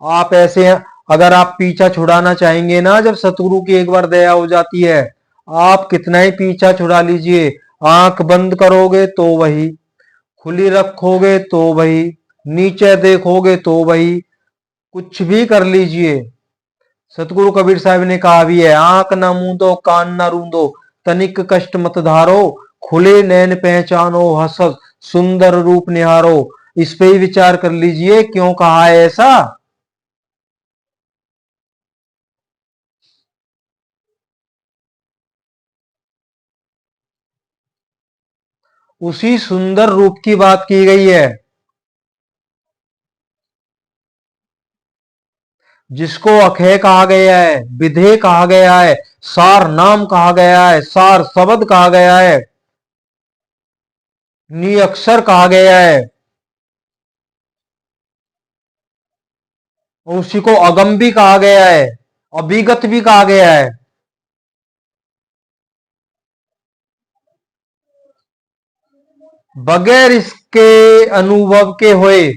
आप ऐसे हैं। अगर आप पीछा छुड़ाना चाहेंगे ना, जब सतगुरु की एक बार दया हो जाती है, आप कितना ही पीछा छुड़ा लीजिए, आंख बंद करोगे तो वही, खुली रखोगे तो वही, नीचे देखोगे तो वही, कुछ भी कर लीजिए। सतगुरु कबीर साहब ने कहा भी है, आंख ना मूंदो कान ना रूंदो, तनिक कष्ट मत धारो, खुले नैन पहचानो हस सुंदर रूप निहारो। इस पे ही विचार कर लीजिए, क्यों कहा है ऐसा। उसी सुंदर रूप की बात की गई है, जिसको अखेय कहा गया है, विधेय कहा गया है, सार नाम कहा गया है, सार शब्द कहा गया है, निअक्षर कहा गया है, उसी को अगम भी कहा गया है, अभिगत भी कहा गया है। बगैर इसके अनुभव के हुए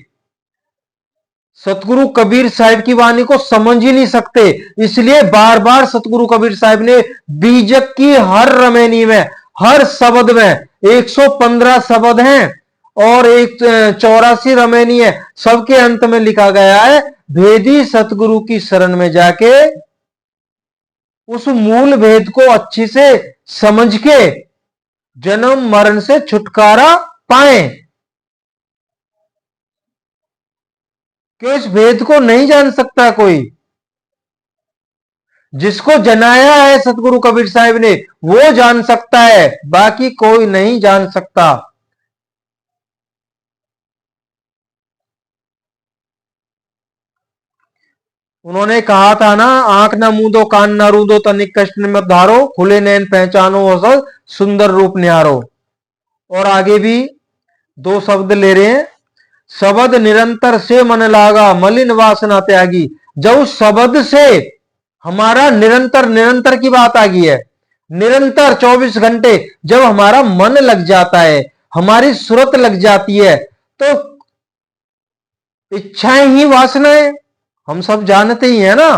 सतगुरु कबीर साहिब की वाणी को समझ ही नहीं सकते। इसलिए बार बार सतगुरु कबीर साहिब ने बीजक की हर रमेनी में, हर शब्द में, 115 शब्द हैं और एक 84 रमेनी है, सबके अंत में लिखा गया है भेदी सतगुरु की शरण में जाके उस मूल भेद को अच्छी से समझ के जन्म मरण से छुटकारा पाए। क्यों इस भेद को नहीं जान सकता कोई? जिसको जनाया है सतगुरु कबीर साहिब ने वो जान सकता है, बाकी कोई नहीं जान सकता। उन्होंने कहा था ना, आंख ना मूंदो कान ना रूंदो तनिक कष्ट मत धारो, खुले नैन पहचानो असल सुंदर रूप निहारो। और आगे भी दो शब्द ले रहे हैं, शब्द निरंतर से मन लागा मलिन वासना त्यागी। जब उस शब्द से हमारा निरंतर, निरंतर की बात आ गई है, निरंतर 24 घंटे जब हमारा मन लग जाता है, हमारी सुरत लग जाती है, तो इच्छाएं ही वासनाएं, हम सब जानते ही है ना।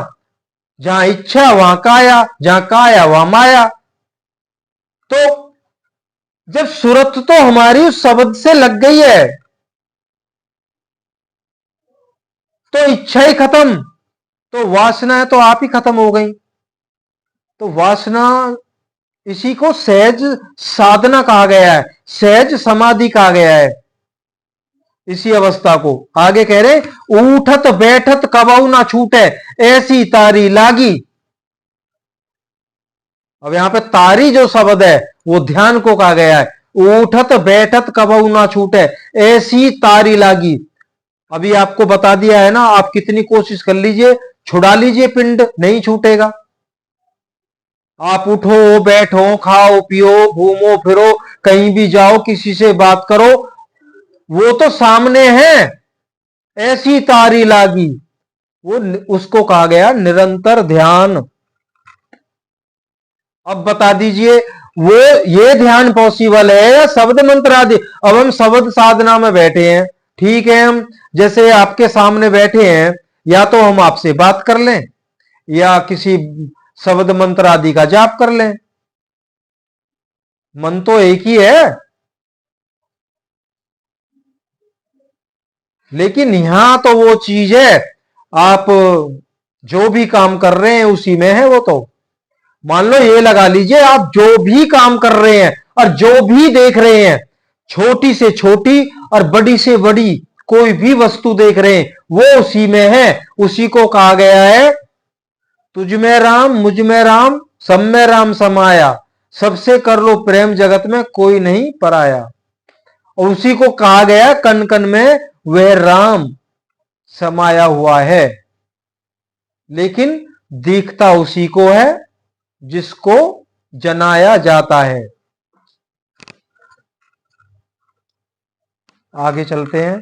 जहां इच्छा वहां काया, जहां काया वहां माया। तो जब सुरत तो हमारी उस शब्द से लग गई है तो इच्छा ही खत्म, तो वासना तो आप ही खत्म हो गई। तो वासना, इसी को सहज साधना कहा गया है, सहज समाधि कहा गया है। इसी अवस्था को आगे कह रहे, उठत बैठत कबहू ना छूटे ऐसी तारी लागी। अब यहां पे तारी जो शब्द है वो ध्यान को कहा गया है। उठत बैठत कबहू ना छूटे ऐसी तारी लागी। अभी आपको बता दिया है ना, आप कितनी कोशिश कर लीजिए, छुड़ा लीजिए, पिंड नहीं छूटेगा। आप उठो बैठो खाओ पियो घूमो फिरो कहीं भी जाओ किसी से बात करो, वो तो सामने है, ऐसी तारी लागी। वो उसको कहा गया निरंतर ध्यान। अब बता दीजिए, वो ये ध्यान पॉसिबल है या शब्द मंत्र आदि? अब हम शब्द साधना में बैठे हैं, ठीक है, हम जैसे आपके सामने बैठे हैं, या तो हम आपसे बात कर लें या किसी शब्द मंत्र आदि का जाप कर लें, मन तो एक ही है। लेकिन यहां तो वो चीज है, आप जो भी काम कर रहे हैं उसी में है वो। तो मान लो ये लगा लीजिए, आप जो भी काम कर रहे हैं और जो भी देख रहे हैं, छोटी से छोटी और बड़ी से बड़ी कोई भी वस्तु देख रहे हैं, वो उसी में है। उसी को कहा गया है तुझ में राम मुझ में राम सब में राम समाया, सबसे कर लो प्रेम जगत में कोई नहीं पराया। और उसी को कहा गया कन कन में वह राम समाया हुआ है। लेकिन दिखता उसी को है जिसको जनाया जाता है। आगे चलते हैं।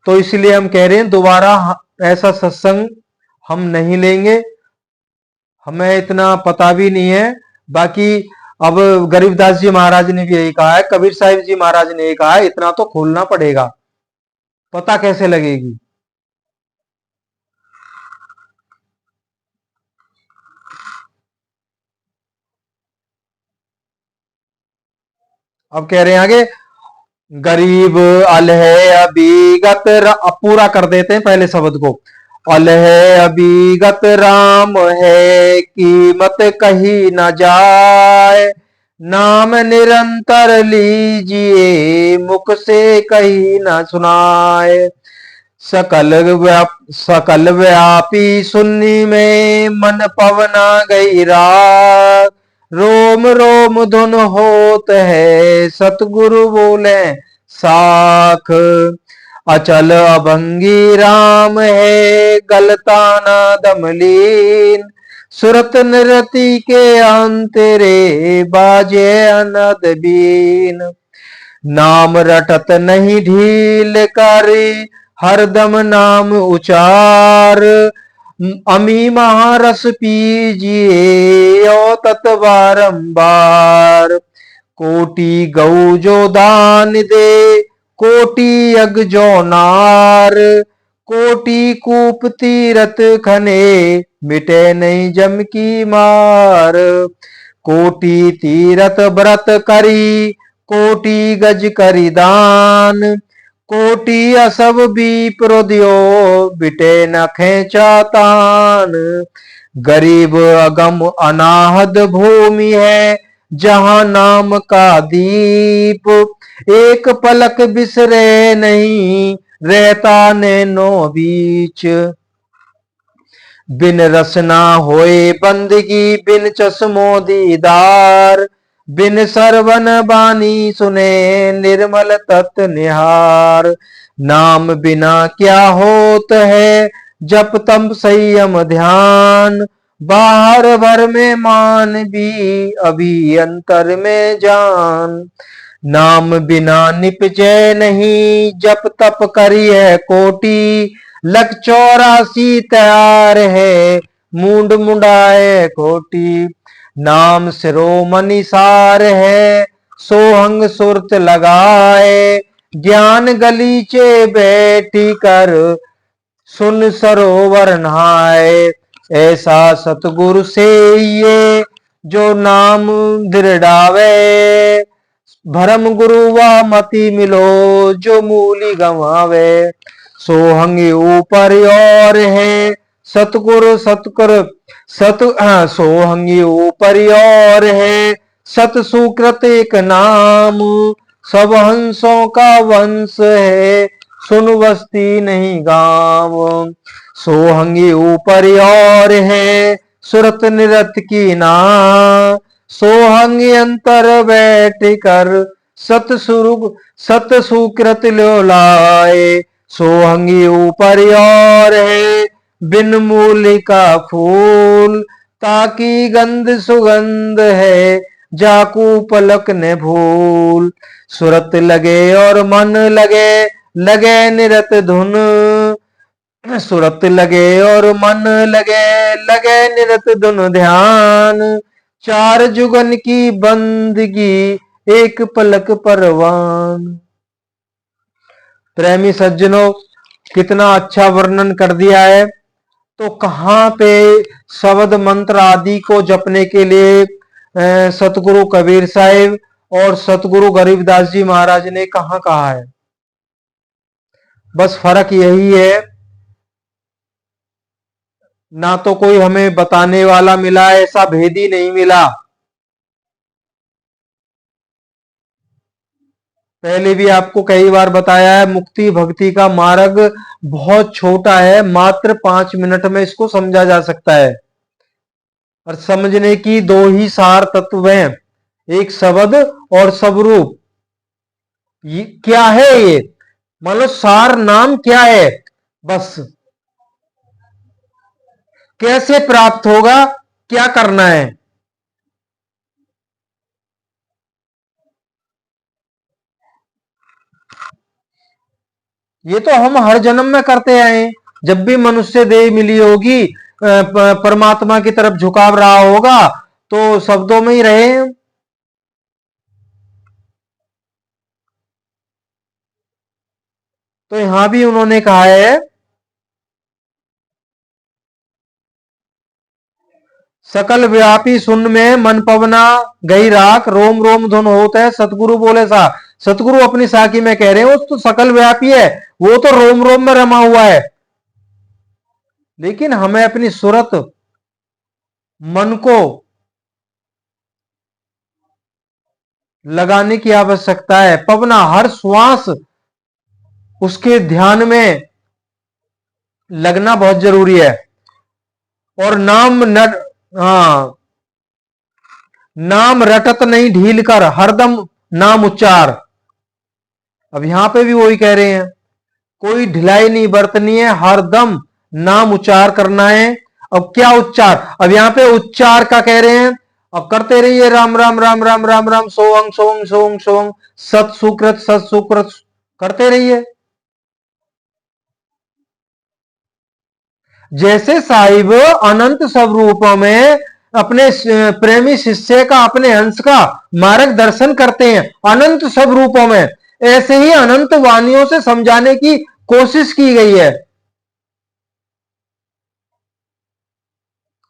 तो इसलिए हम कह रहे हैं दोबारा ऐसा सत्संग हम नहीं लेंगे, हमें इतना पता भी नहीं है। बाकी अब गरीबदास जी महाराज ने भी यही कहा है, कबीर साहिब जी महाराज ने यही कहा है, इतना तो खोलना पड़ेगा, पता कैसे लगेगी। अब कह रहे हैं आगे, गरीब अलह अबीगत, पूरा कर देते हैं पहले शब्द को। अलह अबीगत राम है कीमत कही न जाए, नाम निरंतर लीजिए मुख से कही न सुनाए। सकल व्यापी सुन्नी में मन पवना गई राग, रोम रोम धुन होत है सतगुरु बोले साख। अचल अभंगी राम है गलताना दमलीन, सुरत नृति के अंतरे बाजे अनद बीन। नाम रटत नहीं ढील करी हरदम नाम उचार, अमी महारस पीजिए ओ तत बारंबार। कोटि गौ जो दान दे, कोटि यज्ञ जो नार, कोटि कूप तीरथ खने, मिटे नहीं जम की मार। कोटि तीरथ व्रत करी, कोटि गज करी दान, कोटि असब विप्र दियो, बिटे न खेचा तान। गरीब अगम अनाहद भूमि है, जहां नाम का दीप, एक पलक बिसरे नहीं, रहता नैनो बीच। बिन रसना होए बंदगी, बिन चश्मो दीदार, बिन सरवन बानी सुने, निर्मल तत् निहार। नाम बिना क्या होत है, जप तप संयम ध्यान, बाहर भर में मान भी, अभी अंतर में जान। नाम बिना निपजे नहीं, जप तप करिए कोटि, लख 84 तैयार है, मुंड मुंडाए कोटि। नाम शिरोमणि सार है, सोहंग सुरत लगाए, ज्ञान गलीचे बैठी कर, सुन सरोवर नहाए। ऐसा सतगुरु से ये, जो नाम दृढ़ावे, भरम गुरु व मति मिलो, जो मूली गंवावे। सोहंग ऊपर और है, सतगुरु सतगुरु सोहंग ऊपर और है, सत सुकृत एक नाम, सब हंसों का वंश है, सुन बस्ती नहीं गांव। सोहंगी ऊपर और है, सुरत निरत की ना, सोहंग अंतर बैठ कर, सत सुकृत लो लाए। सोहंगी ऊपर और है, बिन मूल का फूल, ताकि गंध सुगंध है, जाकू पलक ने भूल। सुरत लगे और मन लगे, लगे निरत धुन, सुरत लगे और मन लगे, लगे निरत धुन ध्यान। चार जुगन की बंदगी, एक पलक परवान। प्रेमी सज्जनों, कितना अच्छा वर्णन कर दिया है। तो कहां पे शब्द मंत्र आदि को जपने के लिए सतगुरु कबीर साहिब और सतगुरु गरीबदास जी महाराज ने कहा कहा है। बस फर्क यही है, ना तो कोई हमें बताने वाला मिला, ऐसा भेदी नहीं मिला। पहले भी आपको कई बार बताया है, मुक्ति भक्ति का मार्ग बहुत छोटा है, मात्र 5 मिनट में इसको समझा जा सकता है। और समझने की दो ही सार तत्व हैं, एक शब्द और स्वरूप। ये क्या है, ये मान लो सार नाम क्या है, बस कैसे प्राप्त होगा, क्या करना है। ये तो हम हर जन्म में करते आए हैं। जब भी मनुष्य देह मिली होगी, परमात्मा की तरफ झुकाव रहा होगा, तो शब्दों में ही रहे हैं। तो यहां भी उन्होंने कहा है, सकल व्यापी सुन में मन पवना, गई राख रोम रोम धुन होता है। सतगुरु बोले सा, सतगुरु अपनी साखी में कह रहे हैं, वो तो सकल व्यापी है, वो तो रोम रोम में रमा हुआ है। लेकिन हमें अपनी सुरत, मन को लगाने की आवश्यकता है। पवना, हर श्वास उसके ध्यान में लगना बहुत जरूरी है। और नाम नट, हाँ, नाम रटत नहीं ढील कर, हरदम नाम उच्चार। अब यहां पे भी वही कह रहे हैं, कोई ढिलाई नहीं बरतनी है, हरदम नाम उच्चार करना है। अब क्या उच्चार, अब यहां पे उच्चार का कह रहे हैं, अब करते रहिए राम राम राम राम राम राम, सोहंग सोहंग सोहंग सोहंग, सत सुकृत करते रहिए। जैसे साहिब अनंत स्वरूपों में अपने प्रेमी शिष्य का, अपने हंस का मार्गदर्शन करते हैं अनंत सब रूपों में। ऐसे ही अनंत वाणियों से समझाने की कोशिश की गई है।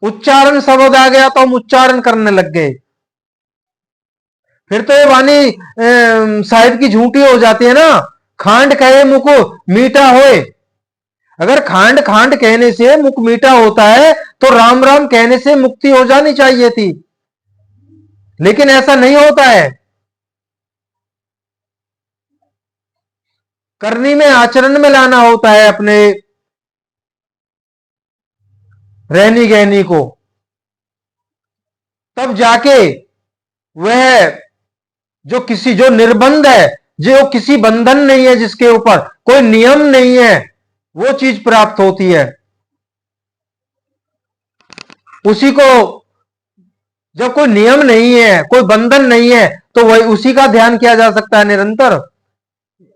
उच्चारण शब्द आ गया तो हम उच्चारण करने लग गए, फिर तो ये वाणी साहिब की झूठी हो जाती है ना। खांड कहे मुख मीठा होए, अगर खांड खांड कहने से मुख मीठा होता है तो राम राम कहने से मुक्ति हो जानी चाहिए थी, लेकिन ऐसा नहीं होता है। करनी में, आचरण में लाना होता है अपने रहनी गहनी को, तब जाके वह जो निर्बंध है, जो किसी बंधन नहीं है, जिसके ऊपर कोई नियम नहीं है, वो चीज प्राप्त होती है। उसी को, जब कोई नियम नहीं है, कोई बंधन नहीं है, तो वही उसी का ध्यान किया जा सकता है निरंतर,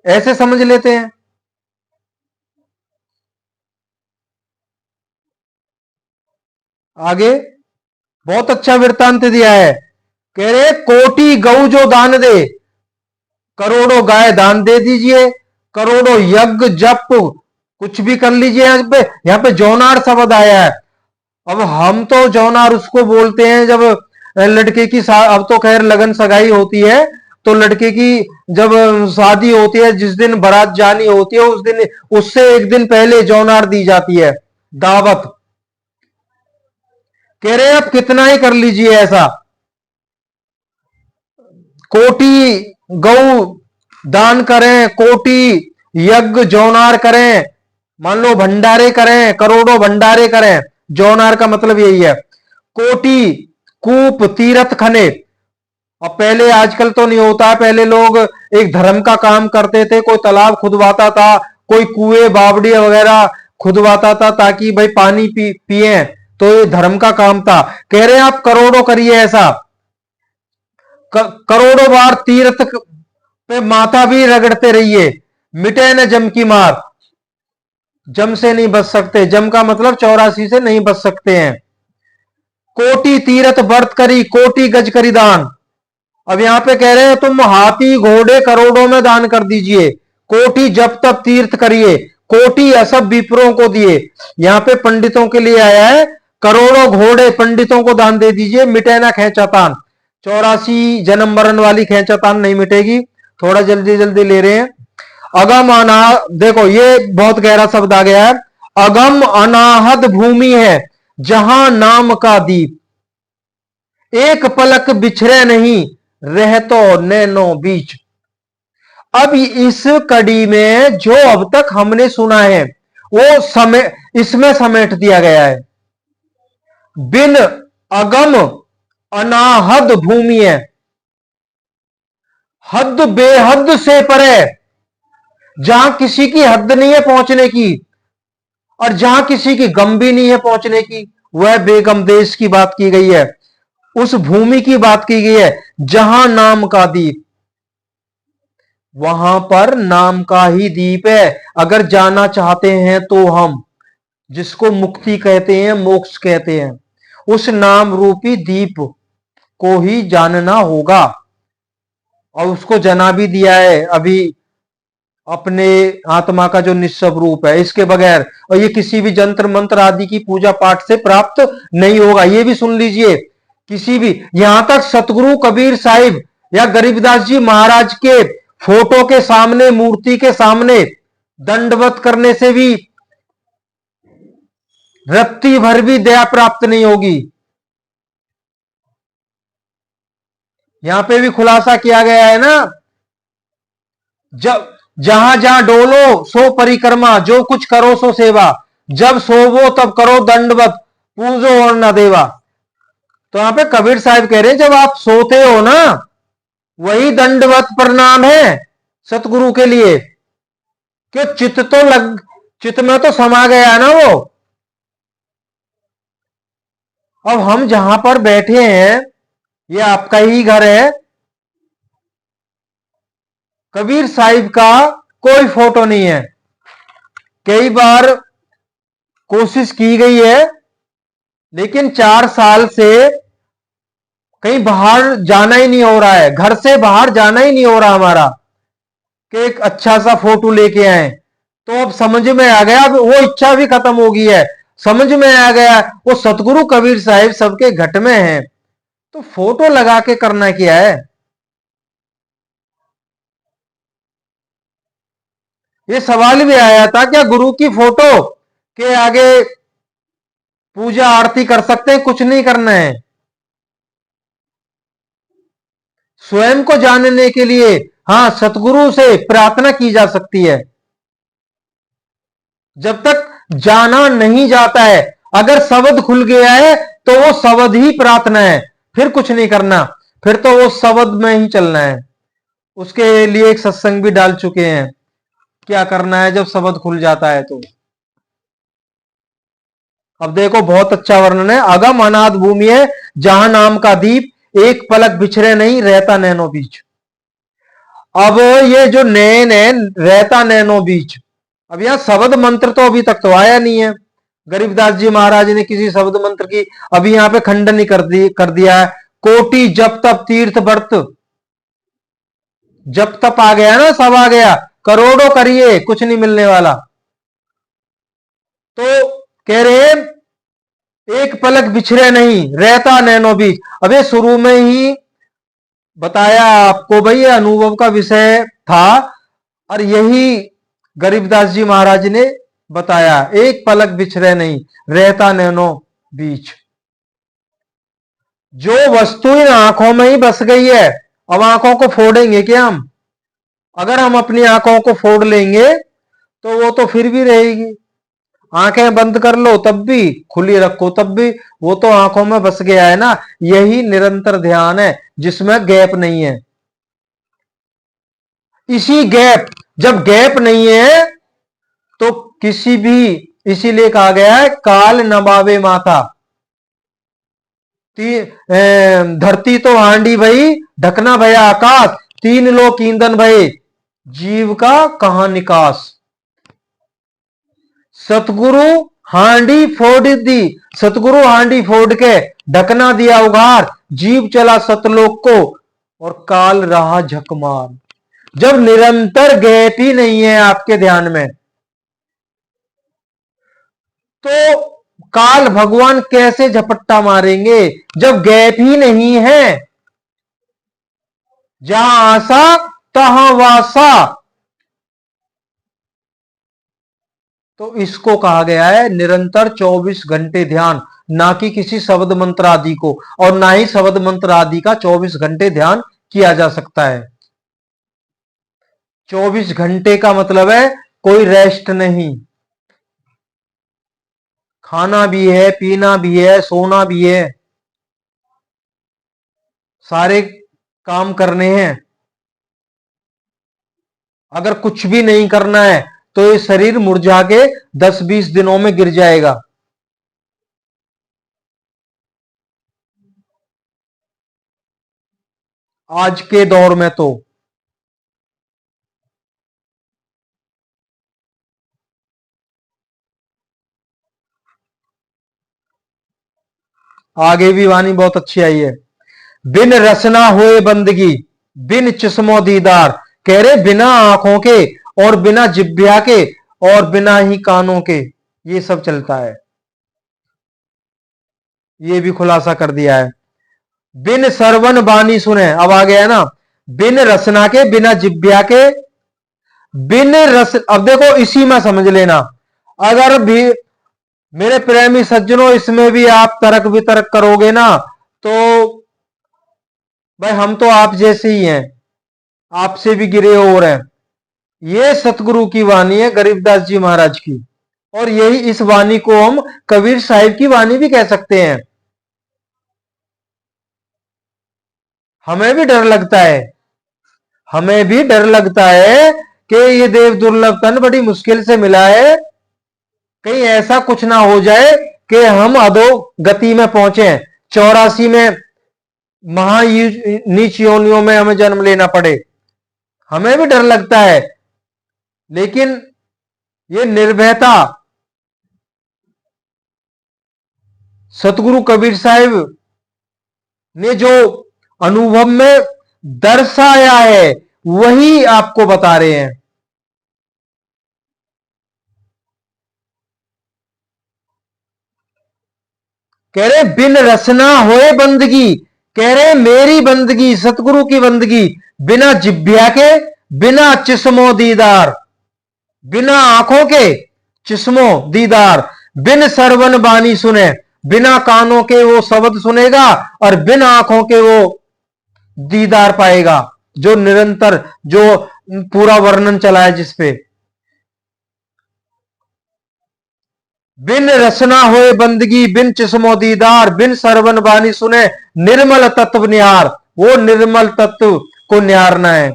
ऐसे समझ लेते हैं। आगे बहुत अच्छा वृत्तांत दिया है, कह रहे कोटि गऊ जो दान दे, करोड़ों गाय दान दे दीजिए, करोड़ों यज्ञ जप कुछ भी कर लीजिए। यहाँ पे जौनार शब्द आया है। अब हम तो जौनार उसको बोलते हैं जब लड़के की अब तो खैर लगन सगाई होती है, तो लड़के की जब शादी होती है, जिस दिन बारात जानी होती है, उस दिन, उससे एक दिन पहले जौनार दी जाती है, दावत। कह रहे आप कितना ही कर लीजिए ऐसा, कोटि गौ दान करें, कोटि यज्ञ जौनार करें, मान लो भंडारे करें, करोड़ों भंडारे करें, जौनार का मतलब यही है। कोटि कूप तीर्थ खने, अब पहले, आजकल तो नहीं होता, पहले लोग एक धर्म का काम करते थे, कोई तालाब खुदवाता था, कोई कुएं बावड़ी वगैरह खुदवाता था ताकि भाई पानी पिए, तो ये धर्म का काम था। कह रहे हैं आप करोड़ों करिए ऐसा, करोड़ों बार तीर्थ पे माथा भी रगड़ते रहिए, मिटे न जम की मार, जम से नहीं बच सकते, जम का मतलब 84 से नहीं बच सकते हैं। कोटि तीर्थ व्रत करी, कोटि गज करी दान। अब यहां पे कह रहे हैं तुम हाथी घोड़े करोड़ों में दान कर दीजिए, कोटि जब तब तीर्थ करिए, कोटि असब विप्रों को दिए। यहां पे पंडितों के लिए आया है, करोड़ों घोड़े पंडितों को दान दे दीजिए, मिटे ना खेचातान। 84 जन्म मरण वाली खेचातान नहीं मिटेगी, थोड़ा जल्दी जल्दी ले रहे हैं। अगम अना, देखो ये बहुत गहरा शब्द आ गया है। अगम अनाहद भूमि है जहां नाम का दीप, एक पलक बिछड़े नहीं रह तो नैनो बीच। अब इस कड़ी में जो अब तक हमने सुना है वो इसमें समेट दिया गया है। बिन अगम अनाहद भूमि है, हद बेहद से परे, जहां किसी की हद नहीं है पहुंचने की, और जहां किसी की गम भी नहीं है पहुंचने की, वह बेगम देश की बात की गई है, उस भूमि की बात की गई है जहां नाम का दीप। वहां पर नाम का ही दीप है। अगर जाना चाहते हैं तो हम, जिसको मुक्ति कहते हैं, मोक्ष कहते हैं, उस नाम रूपी दीप को ही जानना होगा, और उसको जना भी दिया है अभी अपने आत्मा का जो निस्सब रूप है, इसके बगैर। और ये किसी भी जंत्र मंत्र आदि की पूजा पाठ से प्राप्त नहीं होगा। ये भी सुन लीजिए, किसी भी, यहां तक सतगुरु कबीर साहिब या गरीबदास जी महाराज के फोटो के सामने, मूर्ति के सामने दंडवत करने से भी रत्ती भर भी दया प्राप्त नहीं होगी। यहां पे भी खुलासा किया गया है ना, जब जहां जहां डोलो सो परिक्रमा, जो कुछ करो सो सेवा, जब सोवो तब करो दंडवत, पूजो और न देवा। तो यहां पे कबीर साहब कह रहे हैं जब आप सोते हो ना, वही दंडवत प्रणाम है सतगुरु के लिए, कि चित्त में तो समा गया ना वो। अब हम जहां पर बैठे हैं, ये आपका ही घर है, कबीर साहिब का कोई फोटो नहीं है। कई बार कोशिश की गई है लेकिन 4 साल से कहीं बाहर जाना ही नहीं हो रहा है, घर से बाहर जाना ही नहीं हो रहा हमारा कि एक अच्छा सा फोटो लेके आए। तो अब समझ में आ गया, अब वो इच्छा भी खत्म हो गई है। समझ में आ गया वो सतगुरु कबीर साहिब सबके घट में है, तो फोटो लगा के करना क्या है। ये सवाल भी आया था, क्या गुरु की फोटो के आगे पूजा आरती कर सकते हैं? कुछ नहीं करना है। स्वयं को जानने के लिए हाँ सतगुरु से प्रार्थना की जा सकती है। जब तक जाना नहीं जाता है, अगर शब्द खुल गया है तो वो शब्द ही प्रार्थना है, फिर कुछ नहीं करना, फिर तो वो शब्द में ही चलना है। उसके लिए एक सत्संग भी डाल चुके हैं, क्या करना है जब शब्द खुल जाता है तो। अब देखो बहुत अच्छा वर्णन है। अगम अनाथ भूमि है जहां नाम का दीप एक पलक बिछड़े नहीं रहता नैनो बीच। अब ये जो नैन है रहता नैनो बीच, अब यहां शब्द मंत्र तो अभी तक तो आया नहीं है। गरीबदास जी महाराज ने किसी शब्द मंत्र की अभी यहां पे खंडन ही कर दिया है। कोटि जप तप तीर्थ व्रत, जप तप आ गया ना, सब आ गया, करोड़ों करिए कुछ नहीं मिलने वाला। तो कह रहे एक पलक बिछड़े नहीं रहता नैनो बीच। अबे शुरू में ही बताया आपको भाई, ये अनुभव का विषय था, और यही गरीबदास जी महाराज ने बताया, एक पलक बिछड़े नहीं रहता नैनो बीच। जो वस्तु इन आंखों में ही बस गई है, अब आंखों को फोड़ेंगे क्या हम? अगर हम अपनी आंखों को फोड़ लेंगे तो वो तो फिर भी रहेगी। आंखें बंद कर लो तब भी, खुली रखो तब भी, वो तो आंखों में बस गया है ना। यही निरंतर ध्यान है जिसमें गैप नहीं है। इसी गैप, जब गैप नहीं है तो किसी भी, इसीलिए कहा गया है काल नबावे माथा। धरती तो हांडी भई, ढकना भया आकाश, तीन लोक ईंधन भये, जीव का कहां निकास। सतगुरु हांडी फोड़ दी, सतगुरु हांडी फोड़ के ढकना दिया उघार, जीव चला सतलोक को और काल रहा झकमार। जब निरंतर गैप ही नहीं है आपके ध्यान में, तो काल भगवान कैसे झपट्टा मारेंगे? जब गैप ही नहीं है, जहां आशा तहां वासा। तो इसको कहा गया है निरंतर 24 घंटे ध्यान, ना कि किसी शब्द मंत्र आदि को, और ना ही शब्द मंत्र आदि का 24 घंटे ध्यान किया जा सकता है। 24 घंटे का मतलब है कोई रेस्ट नहीं, खाना भी है, पीना भी है, सोना भी है, सारे काम करने हैं। अगर कुछ भी नहीं करना है तो ये शरीर मुरझा के 10-20 दिनों में गिर जाएगा। आज के दौर में तो आगे भी वाणी बहुत अच्छी आई है। बिन रसना होए बंदगी, बिन चश्मो दीदार, कह रहे बिना आंखों के और बिना जिब्या के और बिना ही कानों के ये सब चलता है। ये भी खुलासा कर दिया है। बिन सरवन बानी सुने, अब आ गया ना, बिन रसना के, बिना जिब्या के, बिन रस। अब देखो इसी में समझ लेना, अगर भी मेरे प्रेमी सज्जनों इसमें भी आप तर्क वितर्क करोगे ना, तो भाई हम तो आप जैसे ही हैं, आपसे भी गिरे और हैं। ये सतगुरु की वाणी है गरीबदास जी महाराज की, और यही इस वाणी को हम कबीर साहिब की वाणी भी कह सकते हैं। हमें भी डर लगता है, हमें भी डर लगता है कि ये देव दुर्लभ तन बड़ी मुश्किल से मिला है, कहीं ऐसा कुछ ना हो जाए कि हम अधो गति में पहुंचे, 84 में महा नीच योनियों में हमें जन्म लेना पड़े। हमें भी डर लगता है, लेकिन ये निर्भयता सतगुरु कबीर साहिब ने जो अनुभव में दर्शाया है वही आपको बता रहे हैं। कह रहे बिन रसना होए बंदगी, कह रहे मेरी बंदगी, सतगुरु की बंदगी बिना जिब्या के, बिना चिस्मो दीदार, बिना आंखों के चिस्मो दीदार, बिन सरवन बानी सुने, बिना कानों के वो शब्द सुनेगा और बिन आंखों के वो दीदार पाएगा। जो निरंतर जो पूरा वर्णन चला है जिसपे, बिन रसना होए बंदगी, बिन चिस्मो दीदार, बिन सरवन बानी सुने, निर्मल तत्व निहार, वो निर्मल तत्व को निहारना है,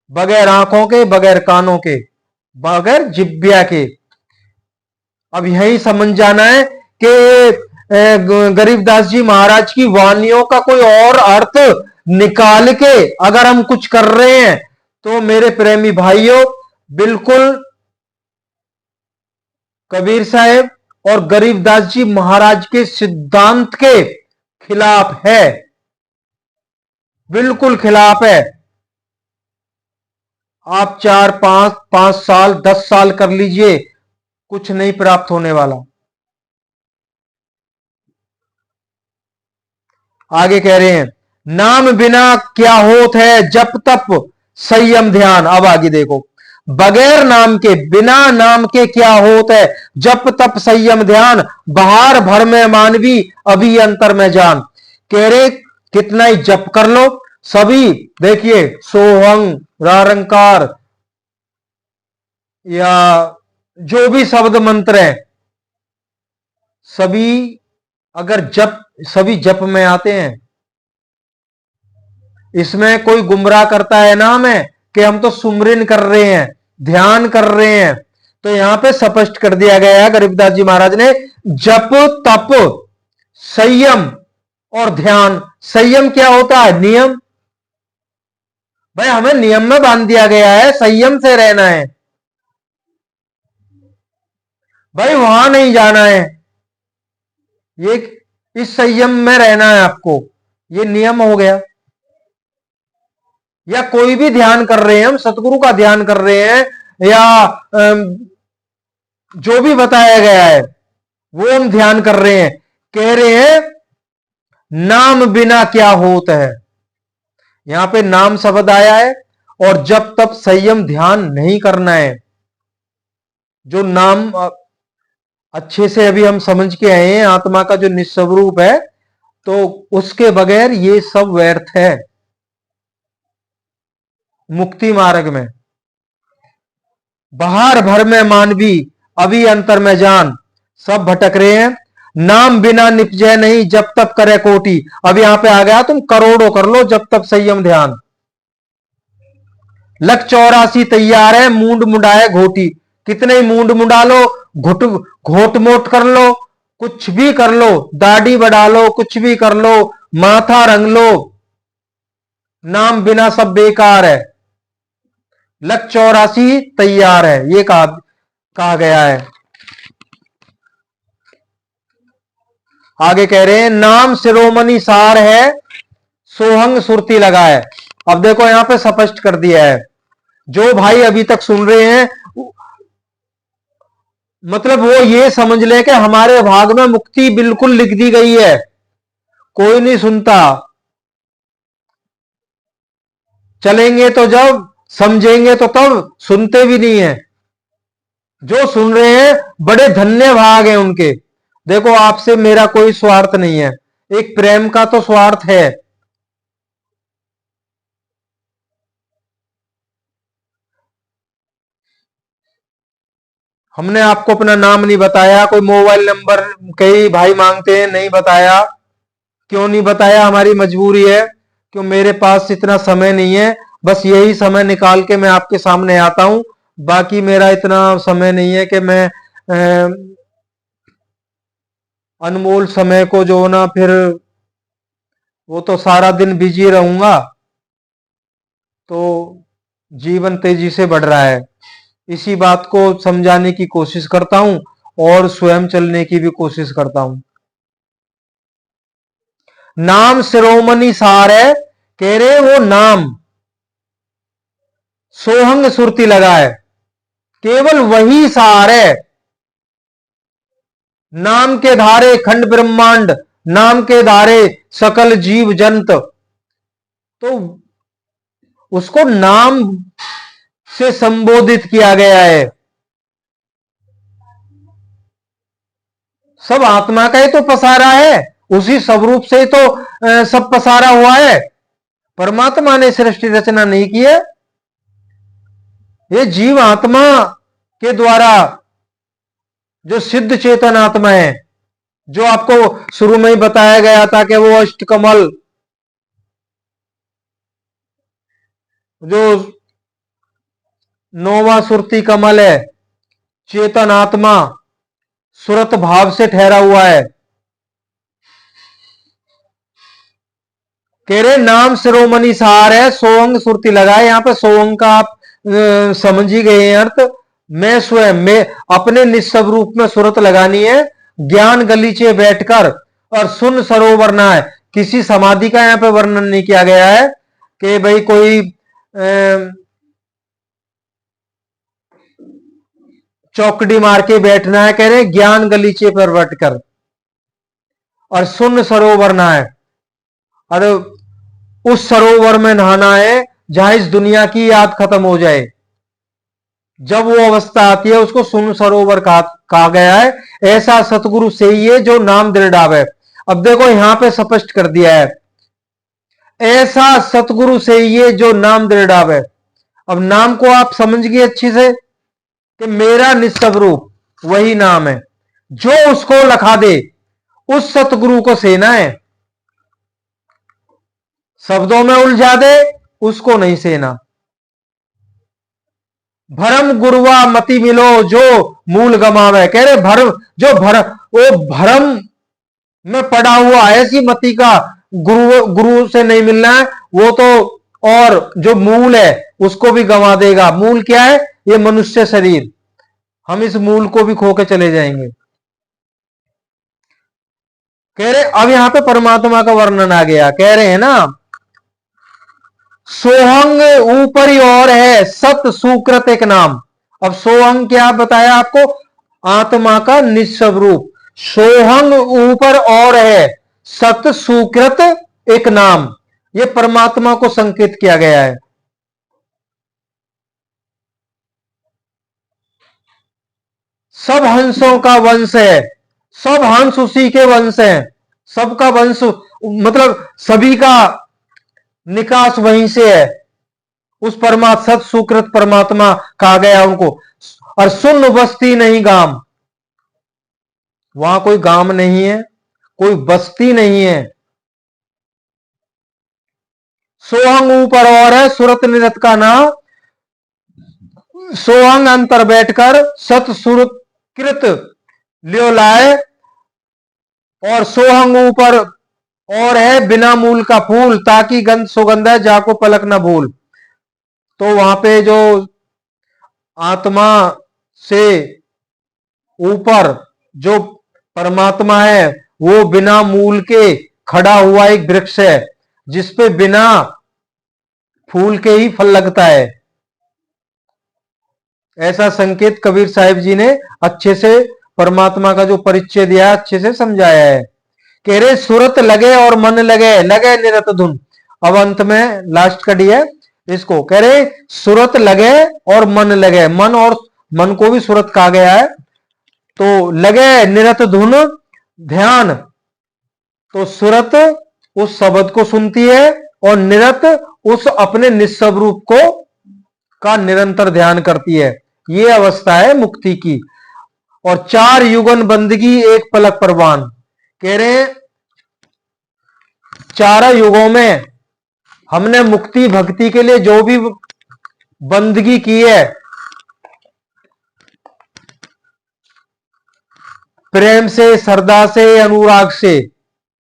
बगैर आंखों के, बगैर कानों के, बगैर जिब्या के। अब यही समझ जाना है कि गरीबदास जी महाराज की वाणियों का कोई और अर्थ निकाल के अगर हम कुछ कर रहे हैं तो मेरे प्रेमी भाइयों बिल्कुल कबीर साहब और गरीबदास जी महाराज के सिद्धांत के खिलाफ है, बिल्कुल खिलाफ है। आप 4 5 साल 10 साल कर लीजिए, कुछ नहीं प्राप्त होने वाला। आगे कह रहे हैं नाम बिना क्या होत है, जप तप संयम ध्यान। अब आगे देखो, बगैर नाम के, बिना नाम के क्या होत है, जप तप संयम ध्यान, बाहर भर में मानवी अभी अंतर में जान। कह रहे कितना ही जप कर लो, सभी देखिए सोहंग रारंकार या जो भी शब्द मंत्र है, सभी अगर सभी जप में आते हैं। इसमें कोई गुमराह करता है ना हमें कि हम तो सुमरिन कर रहे हैं, ध्यान कर रहे हैं, तो यहां पे स्पष्ट कर दिया गया है गरीबदास जी महाराज ने, जप तप संयम और ध्यान। संयम क्या होता है? नियम। भाई हमें नियम में बांध दिया गया है, संयम से रहना है भाई, वहां नहीं जाना है, ये इस संयम में रहना है आपको, ये नियम हो गया। या कोई भी ध्यान कर रहे हैं, हम सतगुरु का ध्यान कर रहे हैं या जो भी बताया गया है वो हम ध्यान कर रहे हैं। कह रहे हैं नाम बिना क्या होता है, यहां पे नाम शब्द आया है, और जब तब संयम ध्यान नहीं करना है। जो नाम अच्छे से अभी हम समझ के आए हैं, आत्मा का जो निस्वरूप है, तो उसके बगैर ये सब व्यर्थ है। मुक्ति मार्ग में बाहर भर में मानवी अभी अंतर में जान, सब भटक रहे हैं। नाम बिना निपजय नहीं, जब तब करे कोटि। अब यहां पे आ गया, तुम करोड़ों कर लो जब तब संयम ध्यान। लख 84 तैयार है, मूंड मुंडाए घोटी। कितने ही मूंड मुंडा लो, घोट मोट कर लो, कुछ भी कर लो, दाढ़ी बढ़ा लो, कुछ भी कर लो, माथा रंग लो, नाम बिना सब बेकार है। लख 84 तैयार है, ये कहा गया है। आगे कह रहे हैं नाम शिरोमणि सार है, सोहंग सुरती लगा है। अब देखो यहां पे स्पष्ट कर दिया है, जो भाई अभी तक सुन रहे हैं, मतलब वो ये समझ ले कि हमारे भाग में मुक्ति बिल्कुल लिख दी गई है। कोई नहीं सुनता, चलेंगे तो जब, समझेंगे तो तब, सुनते भी नहीं है। जो सुन रहे हैं बड़े धन्य भाग हैं उनके। देखो आपसे मेरा कोई स्वार्थ नहीं है, एक प्रेम का तो स्वार्थ है। हमने आपको अपना नाम नहीं बताया, कोई मोबाइल नंबर कई भाई मांगते हैं, नहीं बताया। क्यों नहीं बताया? हमारी मजबूरी है, क्यों मेरे पास इतना समय नहीं है। बस यही समय निकाल के मैं आपके सामने आता हूं, बाकी मेरा इतना समय नहीं है कि मैं अनमोल समय को जो ना, फिर वो तो सारा दिन बिजी रहूंगा। तो जीवन तेजी से बढ़ रहा है, इसी बात को समझाने की कोशिश करता हूं और स्वयं चलने की भी कोशिश करता हूं। नाम शिरोमणि सार है। कह रहे वो नाम सोहंग सुरती लगा है, केवल वही सार है। नाम के धारे खंड ब्रह्मांड, नाम के धारे सकल जीव जंत। तो उसको नाम से संबोधित किया गया है। सब आत्मा का ही तो पसारा है, उसी स्वरूप से ही तो सब पसारा हुआ है। परमात्मा ने सृष्टि रचना नहीं की है, ये जीव आत्मा के द्वारा जो सिद्ध चेतन आत्मा है, जो आपको शुरू में ही बताया गया था कि वो अष्टकमल, जो नौवा सुरती कमल है, चेतन आत्मा सुरत भाव से ठहरा हुआ है। कह रहे नाम शिरोमणि सार है, सोअंग सुरती लगाए। यहां पे सोअंग का आप समझ ही गए अर्थ। मैं स्वयं में अपने निस्सव रूप में सुरत लगानी है, ज्ञान गलीचे बैठकर और सुन सरोवर ना है। किसी समाधि का यहां पे वर्णन नहीं किया गया है कि भाई कोई चौकड़ी मार के बैठना है। कह रहे ज्ञान गलीचे पर बैठकर और सुन सरोवर ना है। अरे उस सरोवर में नहाना है जहां इस दुनिया की याद खत्म हो जाए। जब वो अवस्था आती है उसको सुन सरोवर कहा गया है। ऐसा सतगुरु से ही है जो नाम दृढ़ावे। अब देखो यहां पे स्पष्ट कर दिया है, ऐसा सतगुरु से ही है जो नाम दृढ़ावे। अब नाम को आप समझ गए अच्छी से कि मेरा निस्सव रूप वही नाम है। जो उसको लखा दे उस सतगुरु को सेना है। शब्दों में उलझा दे उसको नहीं सेना। भरम गुरुआ मति मिलो जो मूल गमावे। कह रहे भरम, जो वो भरम में पड़ा हुआ ऐसी मति का गुरु से नहीं मिलना है वो तो, और जो मूल है उसको भी गंवा देगा। मूल क्या है? ये मनुष्य शरीर। हम इस मूल को भी खो के चले जाएंगे। कह रहे अब यहां पे परमात्मा का वर्णन आ गया। कह रहे हैं ना सोहंग ऊपर ही और है सत सुकृत एक नाम। अब सोहंग क्या बताया आपको? आत्मा का निस्सव रूप। सोहंग ऊपर और है सत सुकृत एक नाम। ये परमात्मा को संकेत किया गया है। सब हंसों का वंश है, सब हंस उसी के वंश है। सबका वंश मतलब सभी का निकास वहीं से है। उस परमात्मा सत सुकृत परमात्मा कहा गया उनको। और सुन बस्ती नहीं गाम, वहां कोई गांव नहीं है, कोई बस्ती नहीं है। सोहंग ऊपर और है सुरत निरत का नाम। सोहंग अंतर बैठकर सत सुकृत लियो लाए। और सोहंग ऊपर और है बिना मूल का फूल, ताकि गंध सुगंध है जाको पलक न भूल। तो वहां पे जो आत्मा से ऊपर जो परमात्मा है वो बिना मूल के खड़ा हुआ एक वृक्ष है, जिसपे बिना फूल के ही फल लगता है। ऐसा संकेत कबीर साहिब जी ने अच्छे से परमात्मा का जो परिचय दिया है अच्छे से समझाया है। कह रहे सुरत लगे और मन लगे, लगे निरत धुन। अब अंत में लास्ट कड़ी है इसको। कह रहे सुरत लगे और मन लगे। मन और मन को भी सुरत कहा गया है। तो लगे निरत धुन ध्यान, तो सुरत उस शब्द को सुनती है और निरत उस अपने निस्सव रूप को का निरंतर ध्यान करती है। यह अवस्था है मुक्ति की। और 4 युगन बंदगी एक पलक परवान। कह रहे हैं 4 युगों में हमने मुक्ति भक्ति के लिए जो भी बंदगी की है, प्रेम से, श्रद्धा से, अनुराग से,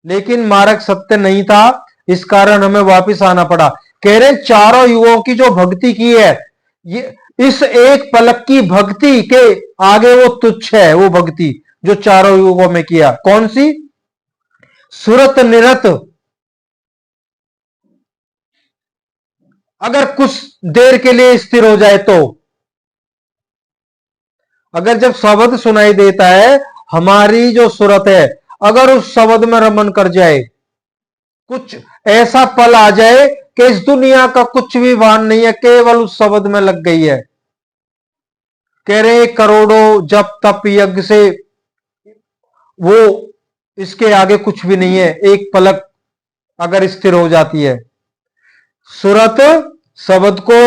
लेकिन मार्ग सत्य नहीं था, इस कारण हमें वापस आना पड़ा। कह रहे चारों युगों की जो भक्ति की है, ये इस एक पलक की भक्ति के आगे वो तुच्छ है। वो भक्ति जो चारों युगों में किया कौन सी? सुरत निरत अगर कुछ देर के लिए स्थिर हो जाए तो, अगर जब शब्द सुनाई देता है, हमारी जो सूरत है अगर उस शब्द में रमन कर जाए, कुछ ऐसा पल आ जाए कि इस दुनिया का कुछ भी भान नहीं है, केवल उस शब्द में लग गई है। कह रहे करोड़ों जप तप यज्ञ से वो इसके आगे कुछ भी नहीं है, एक पलक अगर स्थिर हो जाती है, सूरत शब्द को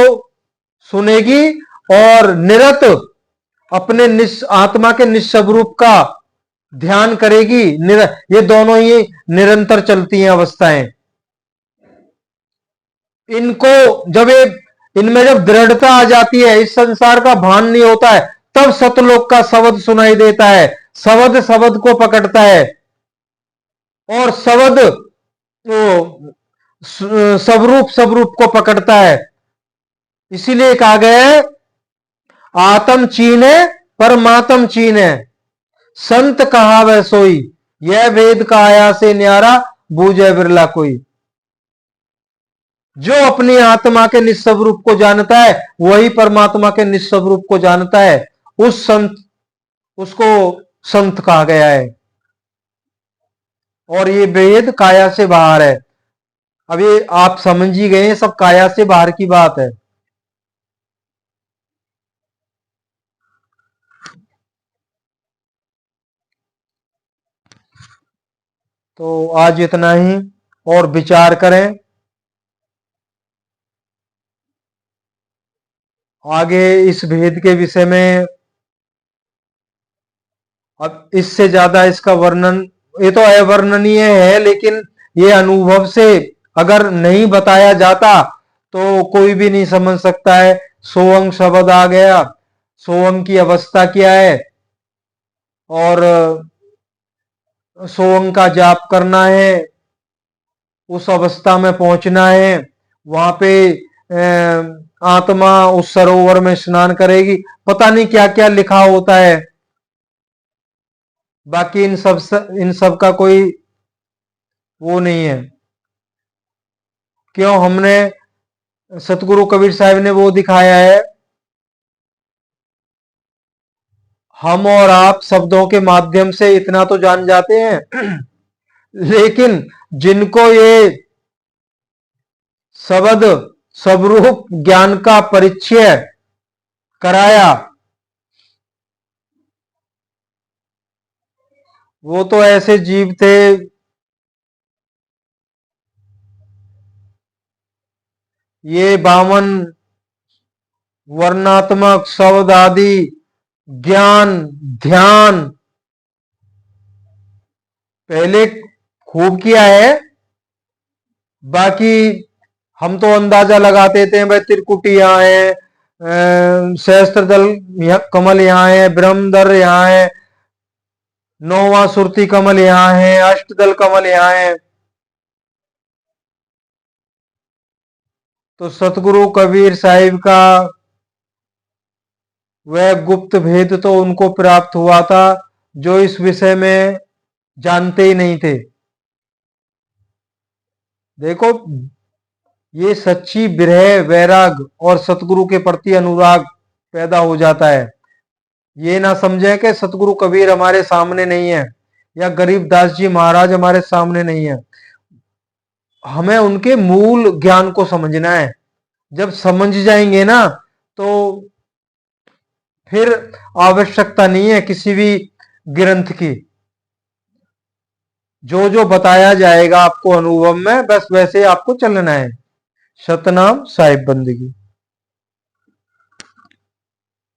सुनेगी और निरत अपने आत्मा के निस्वरूप का ध्यान करेगी। ये दोनों ही निरंतर चलती हैं अवस्थाएं। इनको जब इनमें जब दृढ़ता आ जाती है, इस संसार का भान नहीं होता है, तब सतलोक का शब्द सुनाई देता है, शब्द शब्द को पकड़ता है और शब्द तो सबरूप सबरूप को पकड़ता है। इसीलिए कहा गया है आत्म चीन है परमात्म चीन है, संत कहा वह सोई, यह वेद का आया से न्यारा, बूझे बिरला कोई। जो अपनी आत्मा के निस्वरूप को जानता है वही परमात्मा के निस्वरूप को जानता है, उस संत उसको संत कहा गया है। और ये वेद काया से बाहर है। अब ये आप समझ ही गए, सब काया से बाहर की बात है। तो आज इतना ही, और विचार करें, आगे इस भेद के विषय में। अब इससे ज्यादा इसका वर्णन, ये तो अवर्णनीय है, लेकिन ये अनुभव से अगर नहीं बताया जाता तो कोई भी नहीं समझ सकता है। सोअंग शब्द आ गया, सोअंग की अवस्था क्या है, और सोअंग का जाप करना है, उस अवस्था में पहुंचना है, वहां पे आत्मा उस सरोवर में स्नान करेगी, पता नहीं क्या क्या लिखा होता है। बाकी इन सब का कोई वो नहीं है। क्यों, हमने सतगुरु कबीर साहब ने वो दिखाया है, हम और आप शब्दों के माध्यम से इतना तो जान जाते हैं लेकिन जिनको ये शब्द स्वरूप ज्ञान का परिचय कराया, वो तो ऐसे जीव थे, ये 52 वर्णात्मक शब्द आदि ज्ञान ध्यान पहले खूब किया है। बाकी हम तो अंदाजा लगाते थे भाई त्रिकुटी यहाँ है, सहस्त्र दल कमल यहाँ है, ब्रह्मदर यहाँ है, नौवां सुरती कमल यहाँ है, अष्टदल कमल यहाँ है। तो सतगुरु कबीर साहिब का वह गुप्त भेद तो उनको प्राप्त हुआ था जो इस विषय में जानते ही नहीं थे। देखो, ये सच्ची विरह वैराग और सतगुरु के प्रति अनुराग पैदा हो जाता है। ये ना समझें कि सतगुरु कबीर हमारे सामने नहीं है या गरीबदास जी महाराज हमारे सामने नहीं है। हमें उनके मूल ज्ञान को समझना है। जब समझ जाएंगे ना तो फिर आवश्यकता नहीं है किसी भी ग्रंथ की। जो जो बताया जाएगा आपको अनुभव में, बस वैसे आपको चलना है। सतनाम साहिब बंदगी।